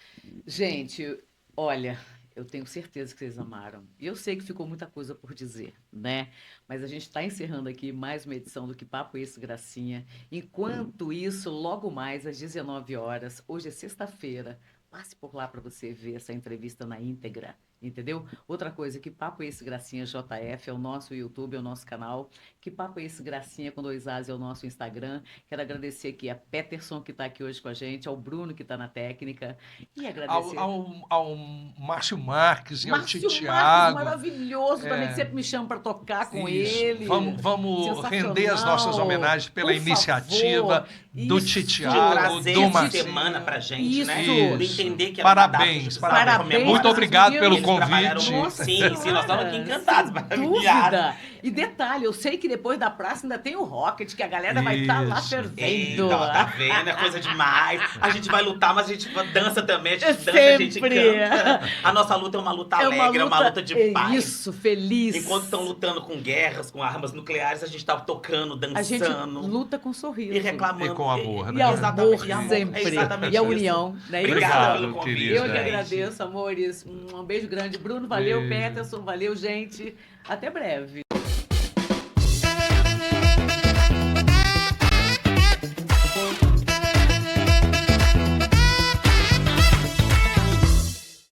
Gente, olha, eu tenho certeza que vocês amaram. E eu sei que ficou muita coisa por dizer, né? Mas a gente está encerrando aqui mais uma edição do Que Papo é Esse, Gracinha. Enquanto isso, logo mais, às 19 horas, hoje é sexta-feira, passe por lá para você ver essa entrevista na íntegra. Entendeu? Outra coisa, Que Papo é Esse, Gracinha JF, é o nosso YouTube, é o nosso canal. Que Papo é Esse, Gracinha, com 2 As, é o nosso Instagram. Quero agradecer aqui a Peterson, que está aqui hoje com a gente, ao Bruno, que está na técnica. E agradecer Ao Márcio Marques e ao Márcio Tio Marques, Thiago. maravilhoso também, que sempre me chama para tocar com Isso. ele. Vamos Sensacional. render as nossas homenagens pela Por iniciativa favor. do Isso. Tio De Thiago, trazer do essa Marcinho. semana pra gente, né? Isso. De entender que Parabéns, era uma data parabéns. de Muito obrigado Eles pelo trabalharam convite. muito. Sim, sim, nós estamos aqui encantados, Sem maravilhados. dúvida. E detalhe, eu sei que depois da praça ainda tem o Rocket, que a galera vai estar lá Isso. fervendo. Eita, ó, tá vendo? É coisa demais. A gente vai lutar, mas a gente dança também. A gente dança, a gente Sempre. canta. A nossa luta é uma luta alegre, é uma luta de paz. Isso, feliz. Enquanto estão lutando com guerras, com armas nucleares, a gente tá tocando, A gente dançando luta com sorriso. e reclamando. E com amor, E né? amor Exatamente, e amor. sempre. É exatamente E a isso. união, né? Obrigado Obrigado, pelo convite. querida. Eu que gente. agradeço, amores. Um beijo grande. Bruno, valeu. Beijo. Peterson, valeu, gente. Até breve.